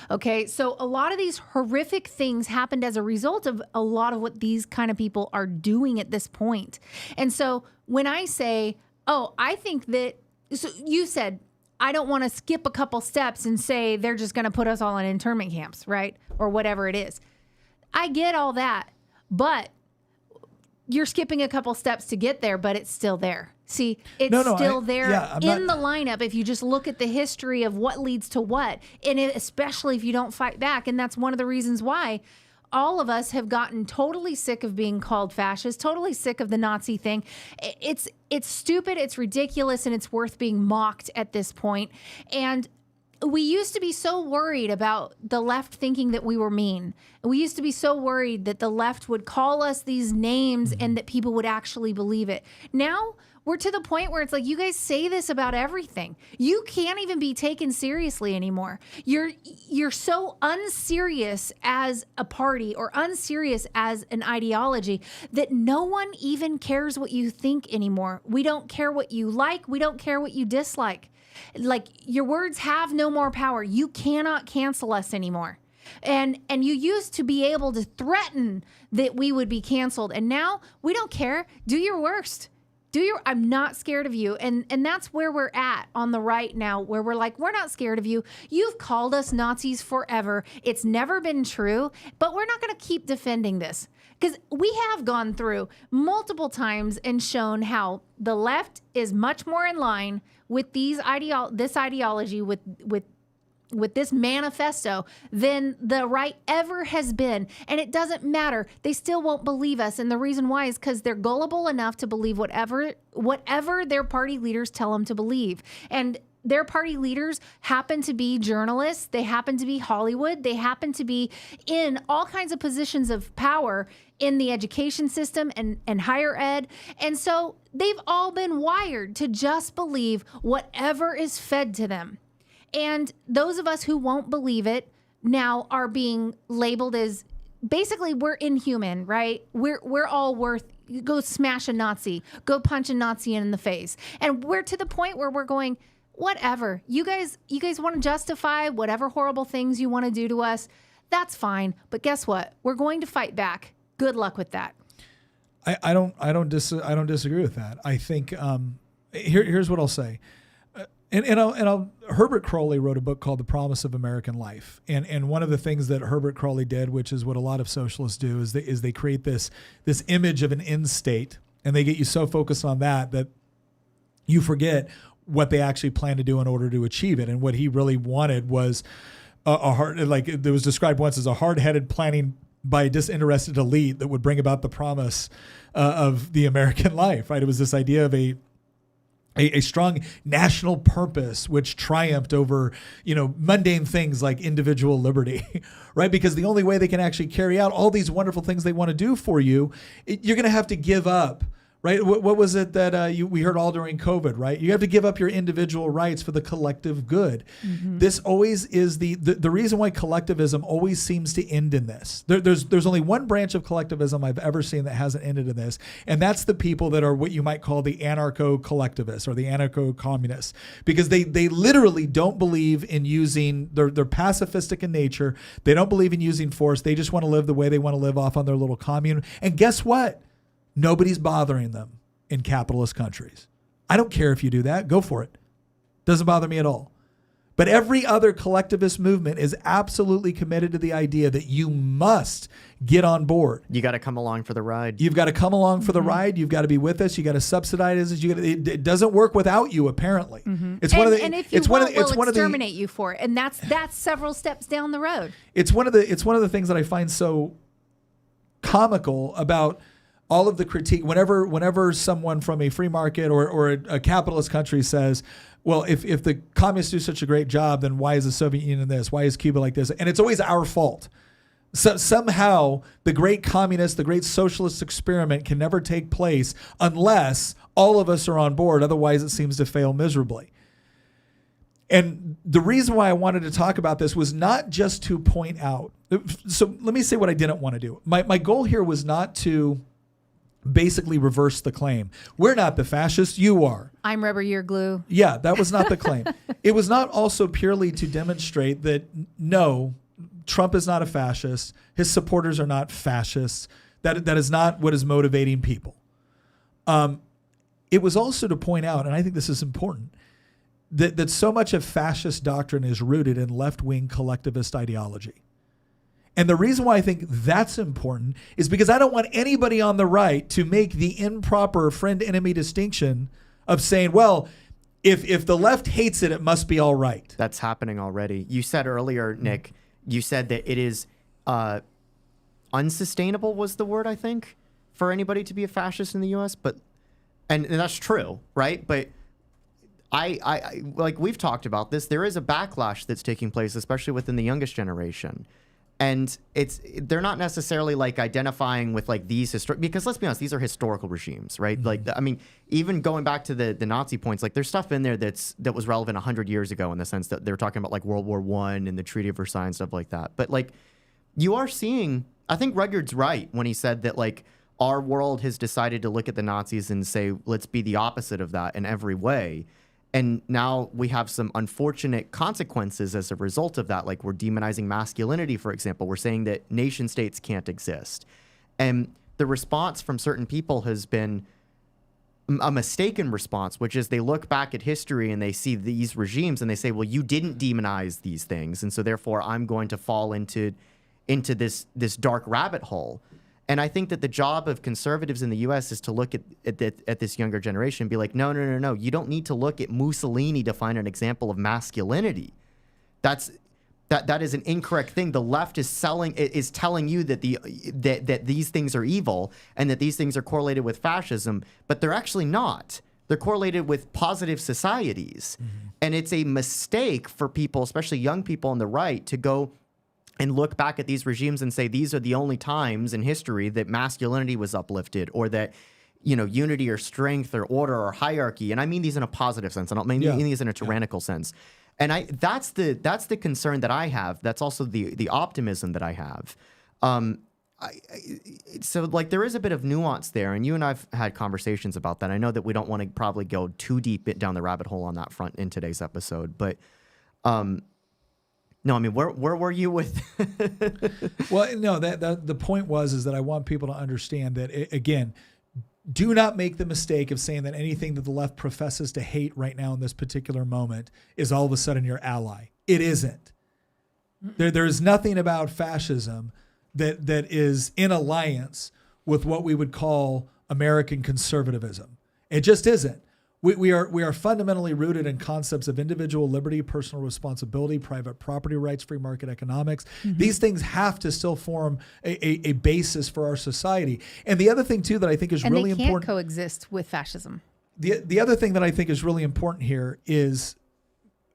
Okay, so a lot of these horrific things happened as a result of a lot of what these kind of people are doing at this point. And so when I say, oh, I think that, so you said, I don't want to skip a couple steps and say they're just going to put us all in internment camps, right? Or whatever it is. I get all that, but you're skipping a couple steps to get there, but it's still there. See, it's still there in the lineup if you just look at the history of what leads to what, and especially if you don't fight back. And that's one of the reasons why all of us have gotten totally sick of being called fascist, totally sick of the Nazi thing. It's stupid, it's ridiculous, and it's worth being mocked at this point. And we used to be so worried about the left thinking that we were mean. We used to be so worried that the left would call us these names and that people would actually believe it. Now we're to the point where it's like, you guys say this about everything. You can't even be taken seriously anymore. You're so unserious as a party or unserious as an ideology that no one even cares what you think anymore. We don't care what you like. We don't care what you dislike. Like, your words have no more power. You cannot cancel us anymore. And you used to be able to threaten that we would be canceled. And now we don't care. Do your worst. I'm not scared of you. And that's where we're at on the right now, where we're like, we're not scared of you. You've called us Nazis forever. It's never been true, but we're not going to keep defending this. Because we have gone through multiple times and shown how the left is much more in line with this ideology, with this manifesto, than the right ever has been. And it doesn't matter. They still won't believe us. And the reason why is because they're gullible enough to believe whatever their party leaders tell them to believe. And their party leaders happen to be journalists. They happen to be Hollywood. They happen to be in all kinds of positions of power in the education system and higher ed. And so they've all been wired to just believe whatever is fed to them. And those of us who won't believe it now are being labeled as, basically, we're inhuman, right? We're all worth go smash a Nazi, go punch a Nazi in the face. And we're to the point where we're going, whatever. You guys want to justify whatever horrible things you want to do to us. That's fine. But guess what? We're going to fight back. Good luck with that. I don't disagree with that. I think here's what I'll say. Herbert Crowley wrote a book called The Promise of American Life. And one of the things that Herbert Crowley did, which is what a lot of socialists do, is they create this image of an end state, and they get you so focused on that you forget what they actually plan to do in order to achieve it. And what he really wanted was a hard, like it was described once as a hard-headed planning by a disinterested elite that would bring about the promise of the American life, right? It was this idea of a strong national purpose which triumphed over, mundane things like individual liberty, right? Because the only way they can actually carry out all these wonderful things they want to do for you, you're going to have to give up. Right? What was it that we heard all during COVID, right? You have to give up your individual rights for the collective good. Mm-hmm. This always is the reason why collectivism always seems to end in this. There's only one branch of collectivism I've ever seen that hasn't ended in this, and that's the people that are what you might call the anarcho-collectivists or the anarcho-communists, because they literally don't believe in using, they're pacifistic in nature. They don't believe in using force. They just want to live the way they want to live off on their little commune. And guess what? Nobody's bothering them in capitalist countries. I don't care if you do that. Go for it. Doesn't bother me at all. But every other collectivist movement is absolutely committed to the idea that you must get on board. You got to come along for the ride. You've got to come along for the ride. You've got to be with us. You got to subsidize us. It doesn't work without you, apparently. Mm-hmm. It's one of the. And if you want, we'll exterminate you for it. And that's several steps down the road. It's one of the things that I find so comical about all of the critique. Whenever someone from a free market or a capitalist country says, well, if the communists do such a great job, then why is the Soviet Union this? Why is Cuba like this? And it's always our fault. So somehow the great communist, the great socialist experiment can never take place unless all of us are on board. Otherwise, it seems to fail miserably. And the reason why I wanted to talk about this was not just to point out. So let me say what I didn't want to do. My goal here was not to basically reverse the claim. We're not the fascists, you are. I'm rubber, you're glue. Yeah, that was not the claim. It was not also purely to demonstrate that, no, Trump is not a fascist. His supporters are not fascists. That is not what is motivating people. It was also to point out, and I think this is important, that so much of fascist doctrine is rooted in left-wing collectivist ideology. And the reason why I think that's important is because I don't want anybody on the right to make the improper friend-enemy distinction of saying, well, if the left hates it, it must be all right. That's happening already. You said earlier, Nick, you said that it is unsustainable was the word, I think, for anybody to be a fascist in the U.S. And that's true, right? But I like we've talked about this, there is a backlash that's taking place, especially within the youngest generation. And they're not necessarily like identifying with like these because let's be honest, these are historical regimes, right? Mm-hmm. Like, I mean, even going back to the Nazi points, like there's stuff in there that was relevant 100 years ago in the sense that they're talking about like World War I and the Treaty of Versailles and stuff like that. But like you are seeing, I think Rudyard's right when he said that like our world has decided to look at the Nazis and say, let's be the opposite of that in every way. And now we have some unfortunate consequences as a result of that. Like we're demonizing masculinity, for example. We're saying that nation states can't exist. And the response from certain people has been a mistaken response, which is they look back at history and they see these regimes and they say, well, you didn't demonize these things. And so therefore I'm going to fall into this dark rabbit hole. And I think that the job of conservatives in the U.S. is to look at this younger generation and be like, no. You don't need to look at Mussolini to find an example of masculinity. That is an incorrect thing. The left is telling you that these things are evil and that these things are correlated with fascism, but they're actually not. They're correlated with positive societies. Mm-hmm. And it's a mistake for people, especially young people on the right, to go and look back at these regimes and say these are the only times in history that masculinity was uplifted or that, you know, unity or strength or order or hierarchy. And I mean these in a positive sense. I don't mean these in a tyrannical sense. And that's the concern that I have. That's also the optimism that I have. So like there is a bit of nuance there, and you and I've had conversations about that. I know that we don't want to probably go too deep down the rabbit hole on that front in today's episode, but no, I mean, where were you with? Well, no, that the point is that I want people to understand that, again, do not make the mistake of saying that anything that the left professes to hate right now in this particular moment is all of a sudden your ally. It isn't. There is nothing about fascism that is in alliance with what we would call American conservatism. It just isn't. We are fundamentally rooted in concepts of individual liberty, personal responsibility, private property rights, free market economics. Mm-hmm. These things have to still form a basis for our society. And the other thing too that I think is really important, and they can't coexist with fascism. The other thing that I think is really important here is,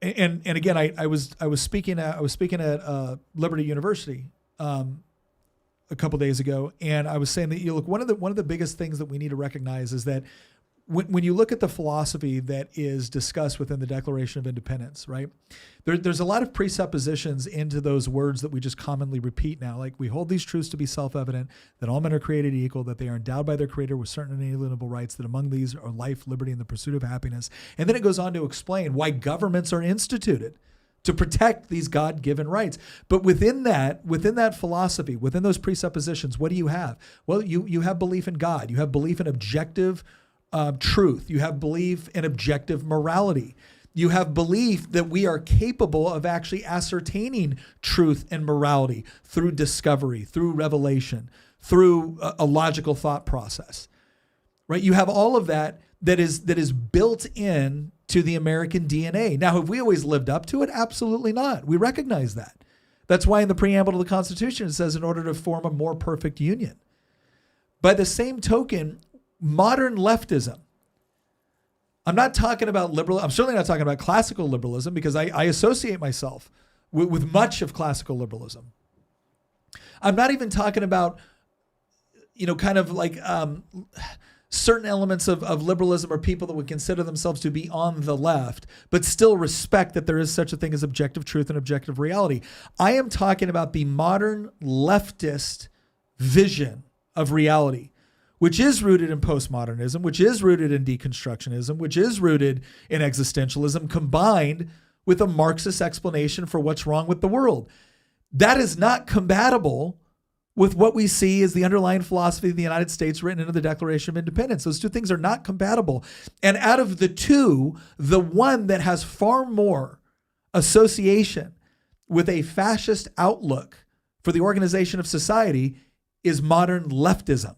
and again, I was speaking at Liberty University a couple days ago, and I was saying that one of the biggest things that we need to recognize is that when you look at the philosophy that is discussed within the Declaration of Independence, right, there's a lot of presuppositions into those words that we just commonly repeat now. Like, we hold these truths to be self-evident, that all men are created equal, that they are endowed by their Creator with certain inalienable rights, that among these are life, liberty, and the pursuit of happiness. And then it goes on to explain why governments are instituted to protect these God-given rights. But within that philosophy, within those presuppositions, what do you have? Well, you have belief in God. You have belief in objective truth. You have belief in objective morality. You have belief that we are capable of actually ascertaining truth and morality through discovery, through revelation, through a logical thought process, right? You have all of that is built in to the American DNA. Now, have we always lived up to it? Absolutely not. We recognize that. That's why in the preamble to the Constitution, it says in order to form a more perfect union. By the same token, modern leftism, I'm not talking about liberal. I'm certainly not talking about classical liberalism, because I associate myself with much of classical liberalism. I'm not even talking about, kind of like certain elements of liberalism, or people that would consider themselves to be on the left, but still respect that there is such a thing as objective truth and objective reality. I am talking about the modern leftist vision of reality, which is rooted in postmodernism, which is rooted in deconstructionism, which is rooted in existentialism, combined with a Marxist explanation for what's wrong with the world. That is not compatible with what we see as the underlying philosophy of the United States written into the Declaration of Independence. Those two things are not compatible. And out of the two, the one that has far more association with a fascist outlook for the organization of society is modern leftism.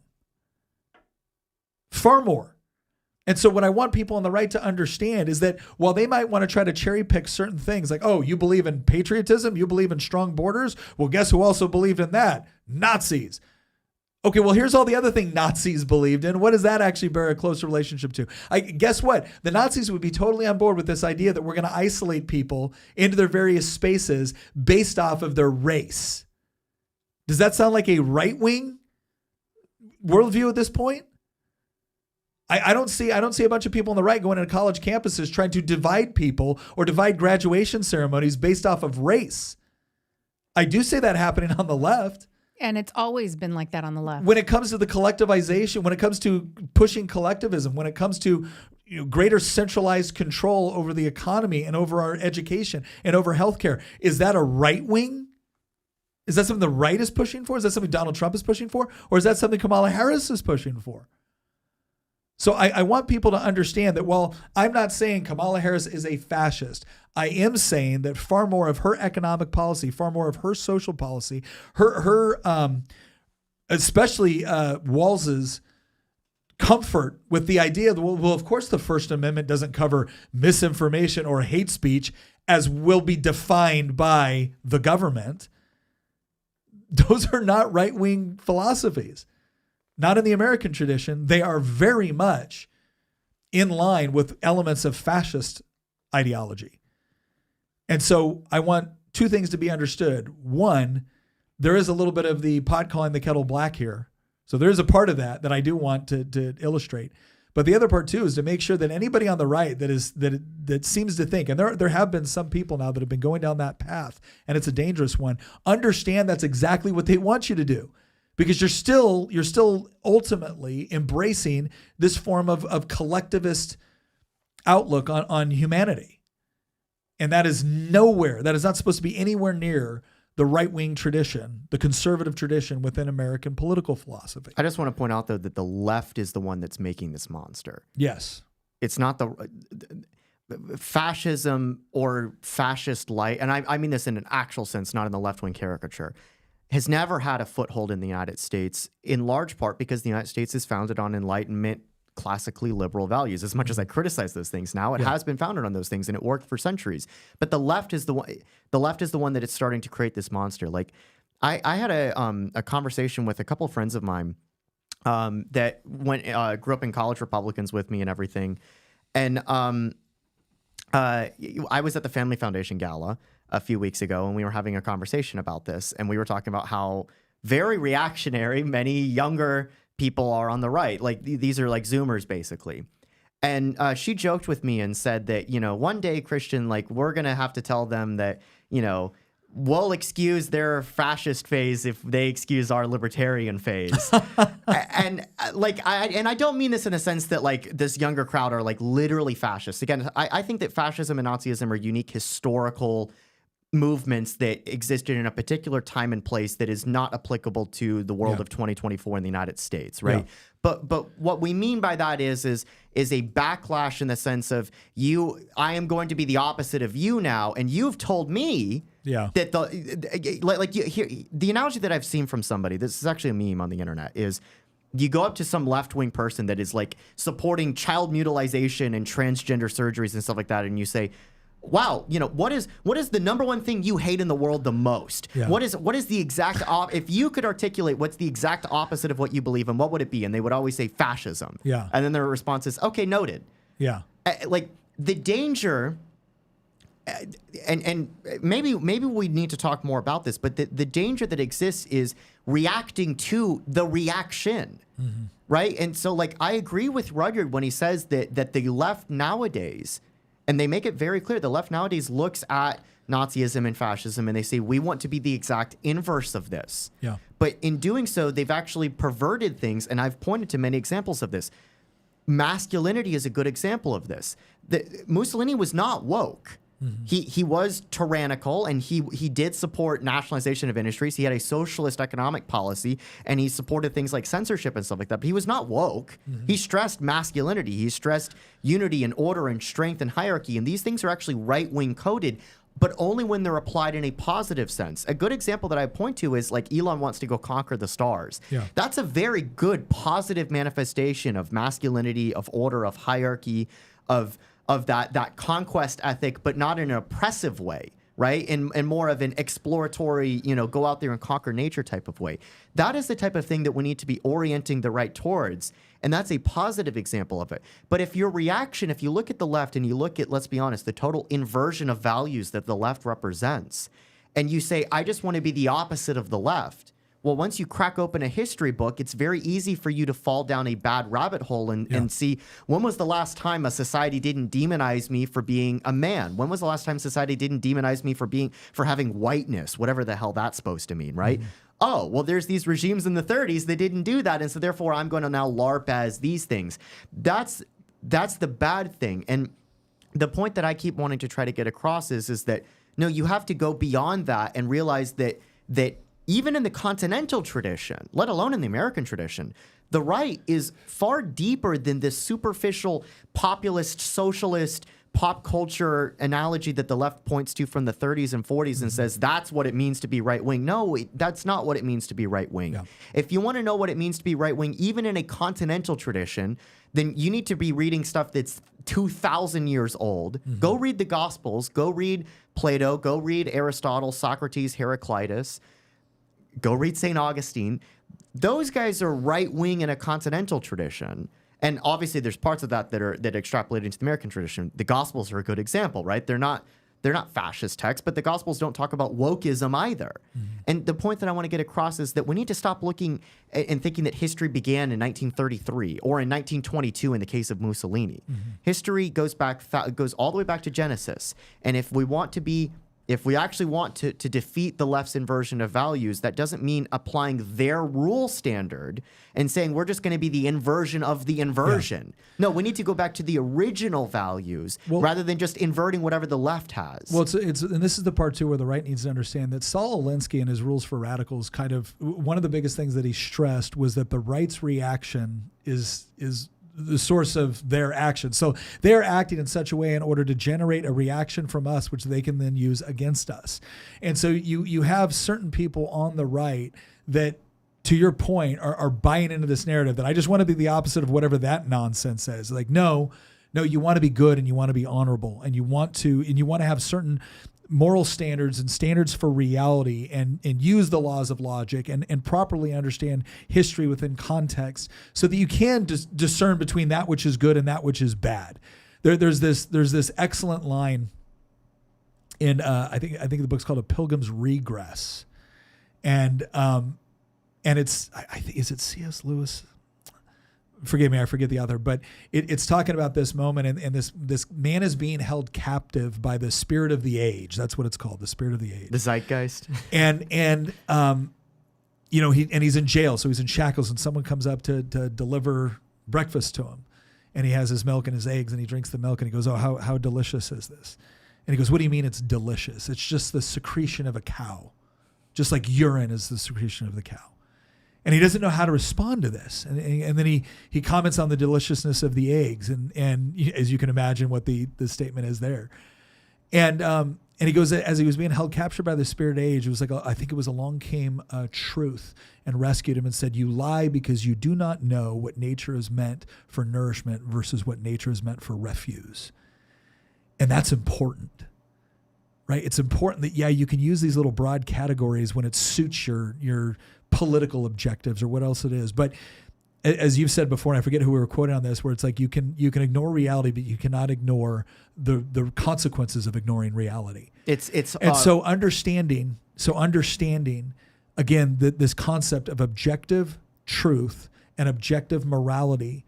Far more. And so what I want people on the right to understand is that while they might want to try to cherry pick certain things, like, oh, you believe in patriotism, you believe in strong borders, well, guess who also believed in that? Nazis. Okay, well, here's all the other thing Nazis believed in. What does that actually bear a closer relationship to? Guess what? The Nazis would be totally on board with this idea that we're going to isolate people into their various spaces based off of their race. Does that sound like a right-wing worldview at this point? I don't see a bunch of people on the right going into college campuses trying to divide people or divide graduation ceremonies based off of race. I do see that happening on the left. And it's always been like that on the left. When it comes to the collectivization, when it comes to pushing collectivism, when it comes to greater centralized control over the economy and over our education and over healthcare, is that a right wing? Is that something the right is pushing for? Is that something Donald Trump is pushing for? Or is that something Kamala Harris is pushing for? So I want people to understand that while I'm not saying Kamala Harris is a fascist, I am saying that far more of her economic policy, far more of her social policy, her especially Walz's comfort with the idea that, well, of course the First Amendment doesn't cover misinformation or hate speech as will be defined by the government. Those are not right-wing philosophies. Not in the American tradition. They are very much in line with elements of fascist ideology. And so I want two things to be understood. One, there is a little bit of the pot calling the kettle black here. So there is a part of that I do want to illustrate. But the other part too is to make sure that anybody on the right that seems to think, and there have been some people now that have been going down that path, and it's a dangerous one, understand that's exactly what they want you to do. because you're still ultimately embracing this form of collectivist outlook on humanity. And that is not supposed to be anywhere near the right-wing tradition, the conservative tradition within American political philosophy. I just want to point out, though, that the left is the one that's making this monster. Yes. It's not the fascism or fascist light, and I mean this in an actual sense, not in the left-wing caricature, has never had a foothold in the United States, in large part because the United States is founded on Enlightenment, classically liberal values. As much as I criticize those things now, it has been founded on those things, and it worked for centuries. But the left is the one. The left is the one that is starting to create this monster. Like, I had a conversation with a couple of friends of mine that grew up in college Republicans with me and everything, and I was at the Family Foundation Gala a few weeks ago, and we were having a conversation about this, and we were talking about how very reactionary many younger people are on the right. Like, these are like Zoomers, basically. And she joked with me and said that, one day, Christian, like, we're going to have to tell them that, we'll excuse their fascist phase if they excuse our libertarian phase. And I don't mean this in a sense that, like, this younger crowd are, like, literally fascists. Again, I think that fascism and Nazism are unique historical movements that existed in a particular time and place that is not applicable to the world of 2024 in the United States, right? Yeah. But what we mean by that is a backlash in the sense of I am going to be the opposite of you now, and you've told me that the analogy that I've seen from somebody, this is actually a meme on the internet, is you go up to some left-wing person that is like supporting child mutilization and transgender surgeries and stuff like that, and you say, wow, what is the number one thing you hate in the world the most? Yeah. What is the exact if you could articulate what's the exact opposite of what you believe in, what would it be? And they would always say fascism. Yeah. And then their response is, okay, noted. Yeah. Like, the danger, and maybe we need to talk more about this, but the danger that exists is reacting to the reaction. Mm-hmm. Right? And so, like, I agree with Rudyard when he says that the left nowadays, and they make it very clear, the left nowadays looks at Nazism and fascism and they say, we want to be the exact inverse of this. Yeah. But in doing so, they've actually perverted things, and I've pointed to many examples of this. Masculinity is a good example of this. Mussolini was not woke. Mm-hmm. He was tyrannical, and he did support nationalization of industries. He had a socialist economic policy, and he supported things like censorship and stuff like that. But he was not woke. Mm-hmm. He stressed masculinity. He stressed unity and order and strength and hierarchy. And these things are actually right-wing coded, but only when they're applied in a positive sense. A good example that I point to is, like, Elon wants to go conquer the stars. Yeah. That's a very good positive manifestation of masculinity, of order, of hierarchy, of that conquest ethic, but not in an oppressive way, right? And more of an exploratory, go out there and conquer nature type of way. That is the type of thing that we need to be orienting the right towards. And that's a positive example of it. But if your reaction, if you look at the left and you look at, let's be honest, the total inversion of values that the left represents, and you say, I just want to be the opposite of the left. Well, once you crack open a history book, it's very easy for you to fall down a bad rabbit hole and see, when was the last time a society didn't demonize me for being a man? When was the last time society didn't demonize me for having whiteness, whatever the hell that's supposed to mean, right? Mm-hmm. Oh, well, there's these regimes in the 30s that didn't do that, and so therefore I'm going to now LARP as these things. That's the bad thing. And the point that I keep wanting to try to get across is that, no, you have to go beyond that and realize that even in the continental tradition, let alone in the American tradition, the right is far deeper than this superficial populist, socialist, pop culture analogy that the left points to from the 30s and 40s and says that's what it means to be right-wing. No, that's not what it means to be right-wing. Yeah. If you want to know what it means to be right-wing, even in a continental tradition, then you need to be reading stuff that's 2,000 years old. Mm-hmm. Go read the Gospels. Go read Plato. Go read Aristotle, Socrates, Heraclitus. Go read St. Augustine. Those guys are right-wing in a continental tradition. And obviously there's parts of that extrapolate into the American tradition. The Gospels are a good example, right? They're not fascist texts, but the Gospels don't talk about wokeism either. Mm-hmm. And the point that I want to get across is that we need to stop looking and thinking that history began in 1933 or in 1922 in the case of Mussolini. Mm-hmm. History goes all the way back to Genesis. And if we want to be if we actually want to defeat the left's inversion of values, that doesn't mean applying their rule standard and saying we're just going to be the inversion of the inversion. Yeah. No, we need to go back to the original values rather than just inverting whatever the left has. Well, it's and this is the part too where the right needs to understand that Saul Alinsky and his Rules for Radicals kind of, one of the biggest things that he stressed was that the right's reaction is the source of their action. So they're acting in such a way in order to generate a reaction from us, which they can then use against us. And so you have certain people on the right that, to your point, are buying into this narrative that I just want to be the opposite of whatever that nonsense says. Like, no, you want to be good and you want to be honorable and you want to have certain moral standards and standards for reality and use the laws of logic and properly understand history within context so that you can discern between that which is good and that which is bad. There's this excellent line in I think the book's called A Pilgrim's Regress, and it's is it C.S. Lewis? Forgive me, I forget the author, but it's talking about this moment, and this man is being held captive by the spirit of the age. That's what it's called, the spirit of the age. The zeitgeist. And he's in jail, so he's in shackles, and someone comes up to deliver breakfast to him, and he has his milk and his eggs, and he drinks the milk, and he goes, "Oh, how delicious is this?" And he goes, "What do you mean it's delicious? It's just the secretion of a cow, just like urine is the secretion of the cow." And he doesn't know how to respond to this. And then he comments on the deliciousness of the eggs. And as you can imagine what the statement is there. And he goes, as he was being held captured by the spirit age, it was like, I think it was along came truth and rescued him and said, "You lie because you do not know what nature is meant for nourishment versus what nature is meant for refuse." And that's important, right? It's important that, you can use these little broad categories when it suits your political objectives or what else it is. But as you've said before, and I forget who we were quoting on this, where it's like you can ignore reality, but you cannot ignore the consequences of ignoring reality. So understanding again this concept of objective truth and objective morality,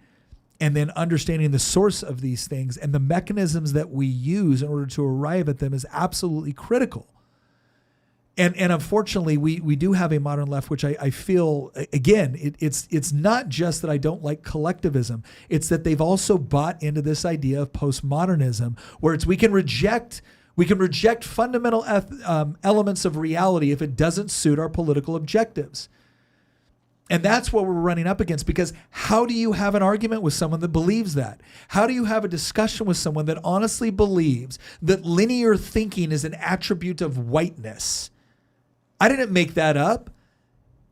and then understanding the source of these things and the mechanisms that we use in order to arrive at them is absolutely critical. And unfortunately, we do have a modern left, which I feel, again, it's not just that I don't like collectivism. It's that they've also bought into this idea of postmodernism, where we can reject fundamental elements of reality if it doesn't suit our political objectives. And that's what we're running up against, because how do you have an argument with someone that believes that? How do you have a discussion with someone that honestly believes that linear thinking is an attribute of whiteness? I didn't make that up.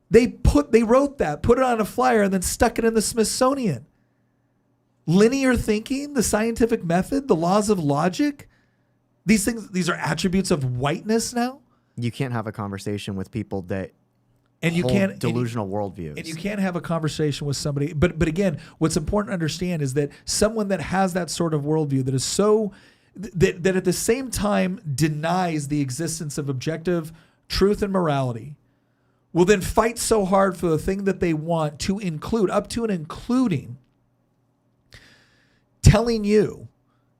They wrote that, put it on a flyer, and then stuck it in the Smithsonian. Linear thinking, the scientific method, the laws of logic, these are attributes of whiteness now. You can't have a conversation with people that hold delusional worldviews. And you can't have a conversation with somebody. But again, what's important to understand is that someone that has that sort of worldview that is so that at the same time denies the existence of objective truth and morality will then fight so hard for the thing that they want to include, up to and including telling you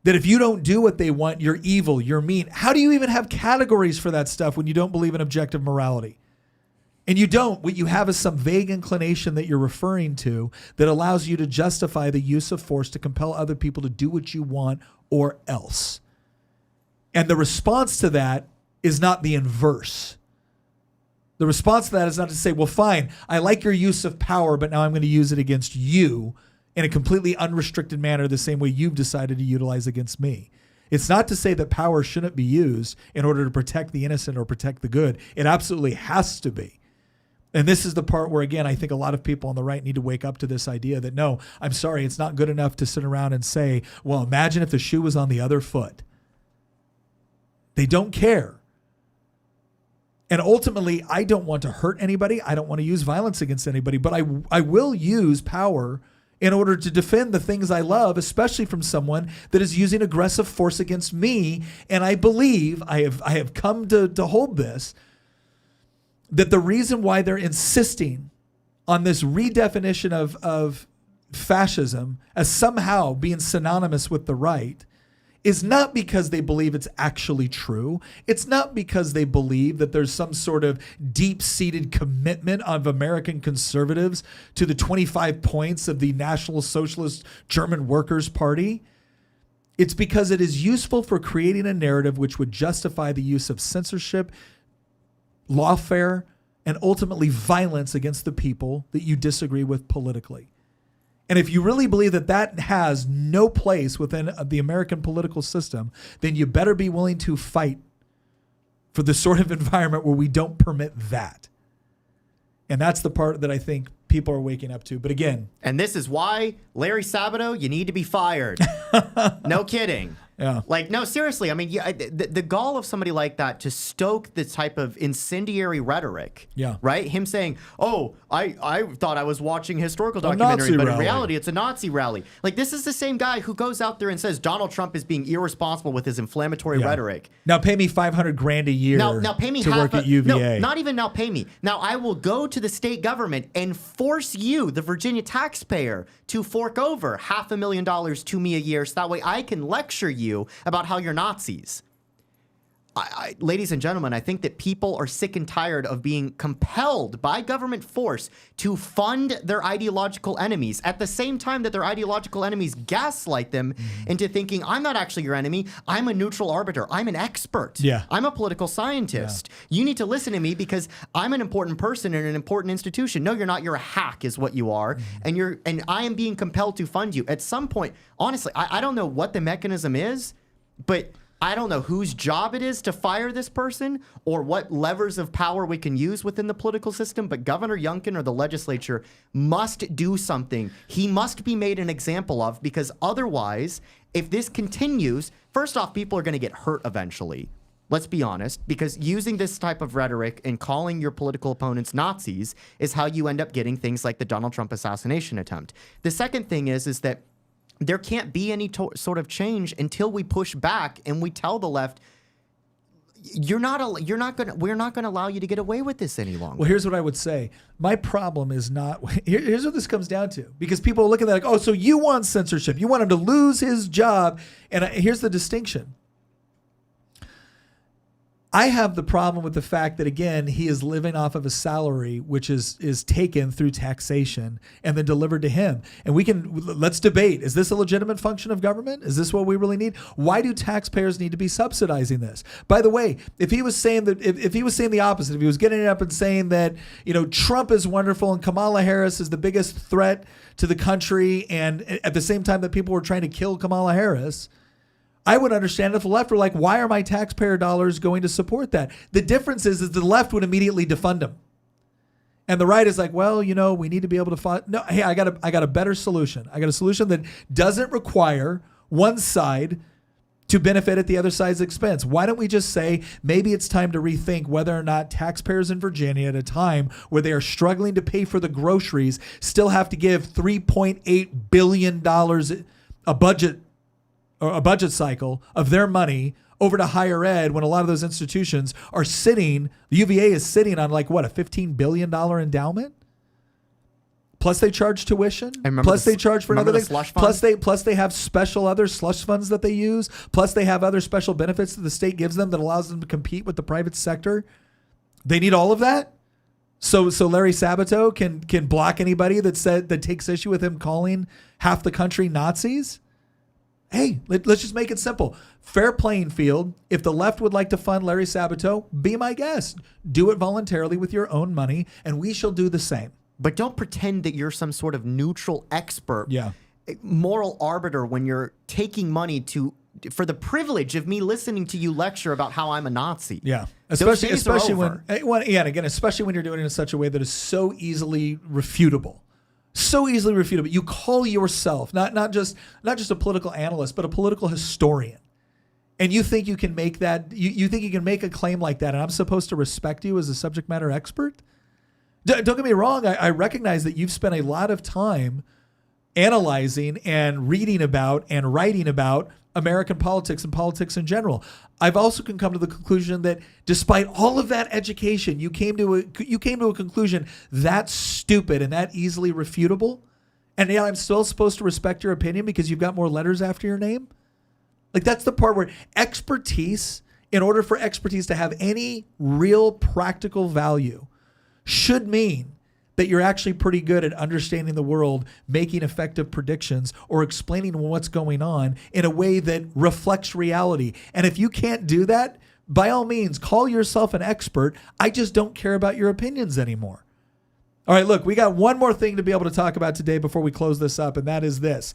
that if you don't do what they want, you're evil, you're mean. How do you even have categories for that stuff when you don't believe in objective morality? And you don't. What you have is some vague inclination that you're referring to that allows you to justify the use of force to compel other people to do what you want or else. And the response to that is not the inverse. The response to that is not to say, well, fine, I like your use of power, but now I'm going to use it against you in a completely unrestricted manner, the same way you've decided to utilize against me. It's not to say that power shouldn't be used in order to protect the innocent or protect the good. It absolutely has to be. And this is the part where, again, I think a lot of people on the right need to wake up to this idea that, no, I'm sorry, it's not good enough to sit around and say, well, imagine if the shoe was on the other foot. They don't care. And ultimately, I don't want to hurt anybody. I don't want to use violence against anybody, but I will use power in order to defend the things I love, especially from someone that is using aggressive force against me. And I believe, I have come to hold this, that the reason why they're insisting on this redefinition of fascism as somehow being synonymous with the right is not because they believe it's actually true. It's not because they believe that there's some sort of deep-seated commitment of American conservatives to the 25 points of the National Socialist German Workers' Party. It's because it is useful for creating a narrative which would justify the use of censorship, lawfare, and ultimately violence against the people that you disagree with politically. And if you really believe that that has no place within the American political system, then you better be willing to fight for the sort of environment where we don't permit that. And that's the part that I think people are waking up to. But again. And this is why, Larry Sabato, you need to be fired. No kidding. Yeah. Like, no, seriously. I mean, the gall of somebody like that to stoke the type of incendiary rhetoric. Yeah. Right? Him saying, oh, I thought I was watching a historical documentary, but in reality, it's a Nazi rally. Like, this is the same guy who goes out there and says Donald Trump is being irresponsible with his inflammatory rhetoric. Now pay me $500,000 a year now pay me to work at UVA. No, not even now pay me. Now I will go to the state government and force you, the Virginia taxpayer, to fork over $500,000 to me a year so that way I can lecture you about how you're Nazis. Ladies and gentlemen, I think that people are sick and tired of being compelled by government force to fund their ideological enemies at the same time that their ideological enemies gaslight them into thinking, I'm not actually your enemy. I'm a neutral arbiter. I'm an expert. Yeah. I'm a political scientist. You need to listen to me because I'm an important person in an important institution. No, you're not. You're a hack is what you are. And I am being compelled to fund you. At some point, honestly, I don't know what the mechanism is, but I don't know whose job it is to fire this person or what levers of power we can use within the political system, but Governor Youngkin or the legislature must do something. He must be made an example of, because otherwise, if this continues, first off, people are going to get hurt eventually. Let's be honest, because using this type of rhetoric and calling your political opponents Nazis is how you end up getting things like the Donald Trump assassination attempt. The second thing is that there can't be any sort of change until we push back and we tell the left, we're not going to allow you to get away with this any longer. Well, here's what I would say. My problem is not, here's what this comes down to, because people look at that like, oh, so you want censorship. You want him to lose his job. And here's the distinction. I have the problem with the fact that, again, he is living off of a salary which is taken through taxation and then delivered to him. And let's debate. Is this a legitimate function of government? Is this what we really need? Why do taxpayers need to be subsidizing this? By the way, if he was saying that, if he was saying the opposite, if he was getting up and saying that, Trump is wonderful and Kamala Harris is the biggest threat to the country, and at the same time that people were trying to kill Kamala Harris, I would understand if the left were like, why are my taxpayer dollars going to support that? The difference is the left would immediately defund him. And the right is like, well, we need to be able to fund. No, hey, I got a better solution. I got a solution that doesn't require one side to benefit at the other side's expense. Why don't we just say maybe it's time to rethink whether or not taxpayers in Virginia at a time where they are struggling to pay for the groceries still have to give $3.8 billion a budget cycle of their money over to higher ed when a lot of those institutions are sitting, the UVA is sitting on a $15 billion endowment? Plus they charge tuition. Plus they charge for another thing. Plus they have special other slush funds that they use. Plus they have other special benefits that the state gives them that allows them to compete with the private sector. They need all of that. So Larry Sabato can block anybody that takes issue with him calling half the country Nazis. Hey, let's just make it simple. Fair playing field. If the left would like to fund Larry Sabato, be my guest. Do it voluntarily with your own money, and we shall do the same. But don't pretend that you're some sort of neutral expert, moral arbiter when you're taking money for the privilege of me listening to you lecture about how I'm a Nazi. Yeah, especially when you're doing it in such a way that is so easily refutable. So easily refutable. You call yourself not just a political analyst, but a political historian, and you think you can make that. You think you can make a claim like that, and I'm supposed to respect you as a subject matter expert? Don't get me wrong. I recognize that you've spent a lot of time analyzing and reading about and writing about American politics and politics in general. I've also come to the conclusion that despite all of that education, you came to a conclusion that's stupid and that easily refutable. And yeah, I'm still supposed to respect your opinion because you've got more letters after your name. Like, that's the part where expertise, in order for expertise to have any real practical value, should mean that you're actually pretty good at understanding the world, making effective predictions, or explaining what's going on in a way that reflects reality. And if you can't do that, by all means, call yourself an expert. I just don't care about your opinions anymore. All right, look, we got one more thing to be able to talk about today before we close this up, and that is this.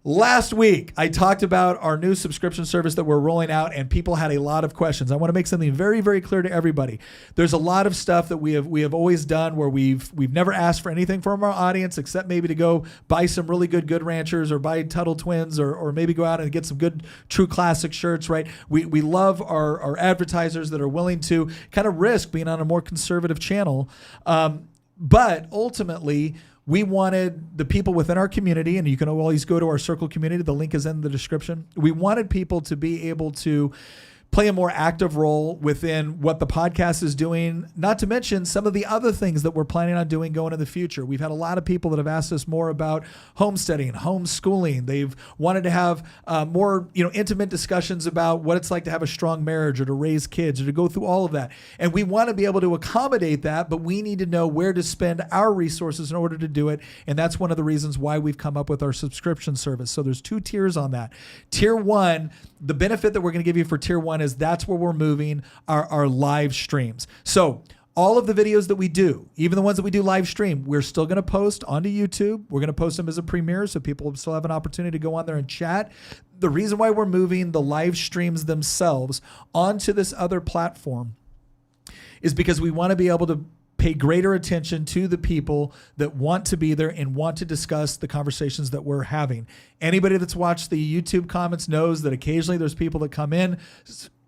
Last week, I talked about our new subscription service that we're rolling out, and people had a lot of questions. I want to make something very, very clear to everybody. There's a lot of stuff that we have always done where we've never asked for anything from our audience except maybe to go buy some really good Ranchers or buy Tuttle Twins or maybe go out and get some good True Classic shirts, right? We love our advertisers that are willing to kind of risk being on a more conservative channel. But ultimately, we wanted the people within our community, and you can always go to our Circle community. The link is in the description. We wanted people to be able to play a more active role within what the podcast is doing, not to mention some of the other things that we're planning on doing going in the future. We've had a lot of people that have asked us more about homesteading, homeschooling. They've wanted to have more, intimate discussions about what it's like to have a strong marriage or to raise kids or to go through all of that. And we want to be able to accommodate that, but we need to know where to spend our resources in order to do it. And that's one of the reasons why we've come up with our subscription service. So there's 2 tiers on that. Tier 1, the benefit that we're going to give you for Tier 1 is that's where we're moving our live streams. So all of the videos that we do, even the ones that we do live stream, we're still going to post onto YouTube. We're going to post them as a premiere so people still have an opportunity to go on there and chat. The reason why we're moving the live streams themselves onto this other platform is because we want to be able to pay greater attention to the people that want to be there and want to discuss the conversations that we're having. Anybody that's watched the YouTube comments knows that occasionally there's people that come in,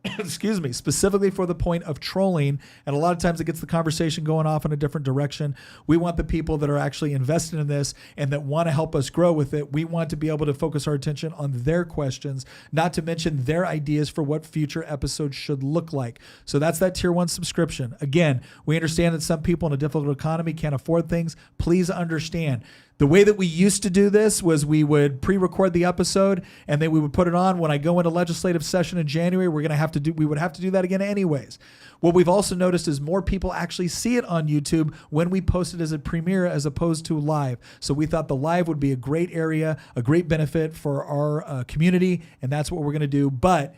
excuse me, specifically for the point of trolling. And a lot of times it gets the conversation going off in a different direction. We want the people that are actually invested in this and that want to help us grow with it. We want to be able to focus our attention on their questions, not to mention their ideas for what future episodes should look like. So that's that Tier 1 subscription. Again, we understand that some people in a difficult economy can't afford things. Please understand. The way that we used to do this was we would pre-record the episode and then we would put it on. When I go into legislative session in January, we would have to do that again anyways. What we've also noticed is more people actually see it on YouTube when we post it as a premiere as opposed to live. So we thought the live would be a great area, a great benefit for our community, and that's what we're going to do. But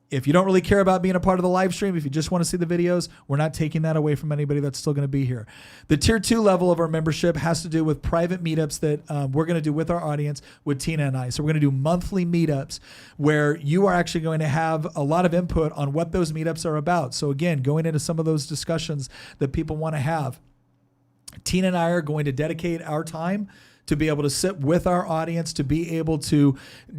if you don't really care about being a part of the live stream, if you just want to see the videos, we're not taking that away from anybody that's still going to be here. The Tier 2 level of our membership has to do with private meetups that we're going to do with our audience, with Tina and I. So we're going to do monthly meetups where you are actually going to have a lot of input on what those meetups are about. So again, going into some of those discussions that people want to have. Tina and I are going to dedicate our time to be able to sit with our audience, to be able to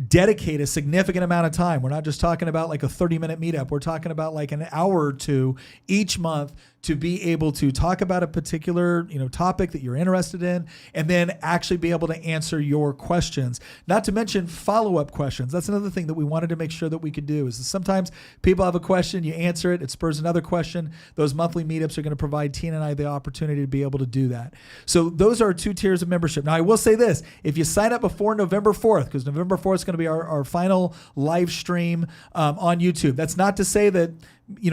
dedicate a significant amount of time. We're not just talking about like a 30-minute meetup. We're talking about like an hour or two each month to be able to talk about a particular, topic that you're interested in, and then actually be able to answer your questions. Not to mention follow-up questions. That's another thing that we wanted to make sure that we could do is that sometimes people have a question, you answer it, it spurs another question. Those monthly meetups are going to provide Tina and I the opportunity to be able to do that. So those are 2 tiers of membership. Now, I will say this, if you sign up before November 4th, because November 4th is going to be our final live stream on YouTube. That's not to say that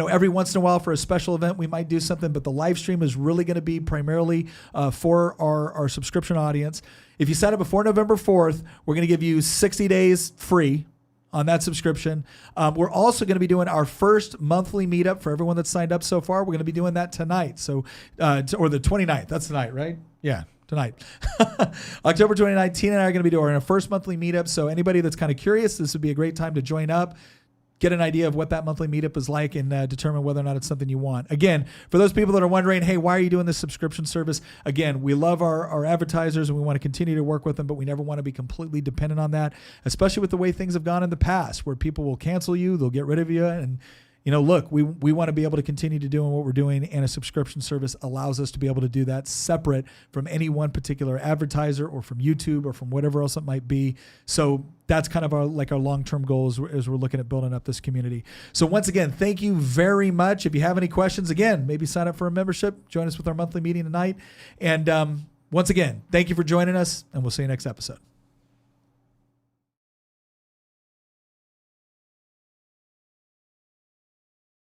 every once in a while for a special event, we might do something, but the live stream is really going to be primarily for our subscription audience. If you sign up before November 4th, we're going to give you 60 days free on that subscription. We're also going to be doing our first monthly meetup for everyone that's signed up so far. We're going to be doing that tonight. So, or the 29th, that's tonight, right? Yeah. Tonight. October 29th, Tina and I are going to be doing our first monthly meetup. So anybody that's kind of curious, this would be a great time to join up, get an idea of what that monthly meetup is like, and determine whether or not it's something you want. Again, for those people that are wondering, hey, why are you doing this subscription service? Again, we love our advertisers and we want to continue to work with them, but we never want to be completely dependent on that, especially with the way things have gone in the past where people will cancel you, they'll get rid of you, and look, we want to be able to continue to doing what we're doing, and a subscription service allows us to be able to do that separate from any one particular advertiser or from YouTube or from whatever else it might be. So that's kind of our long-term goal as we're looking at building up this community. So once again, thank you very much. If you have any questions, again, maybe sign up for a membership, join us with our monthly meeting tonight. And once again, thank you for joining us, and we'll see you next episode.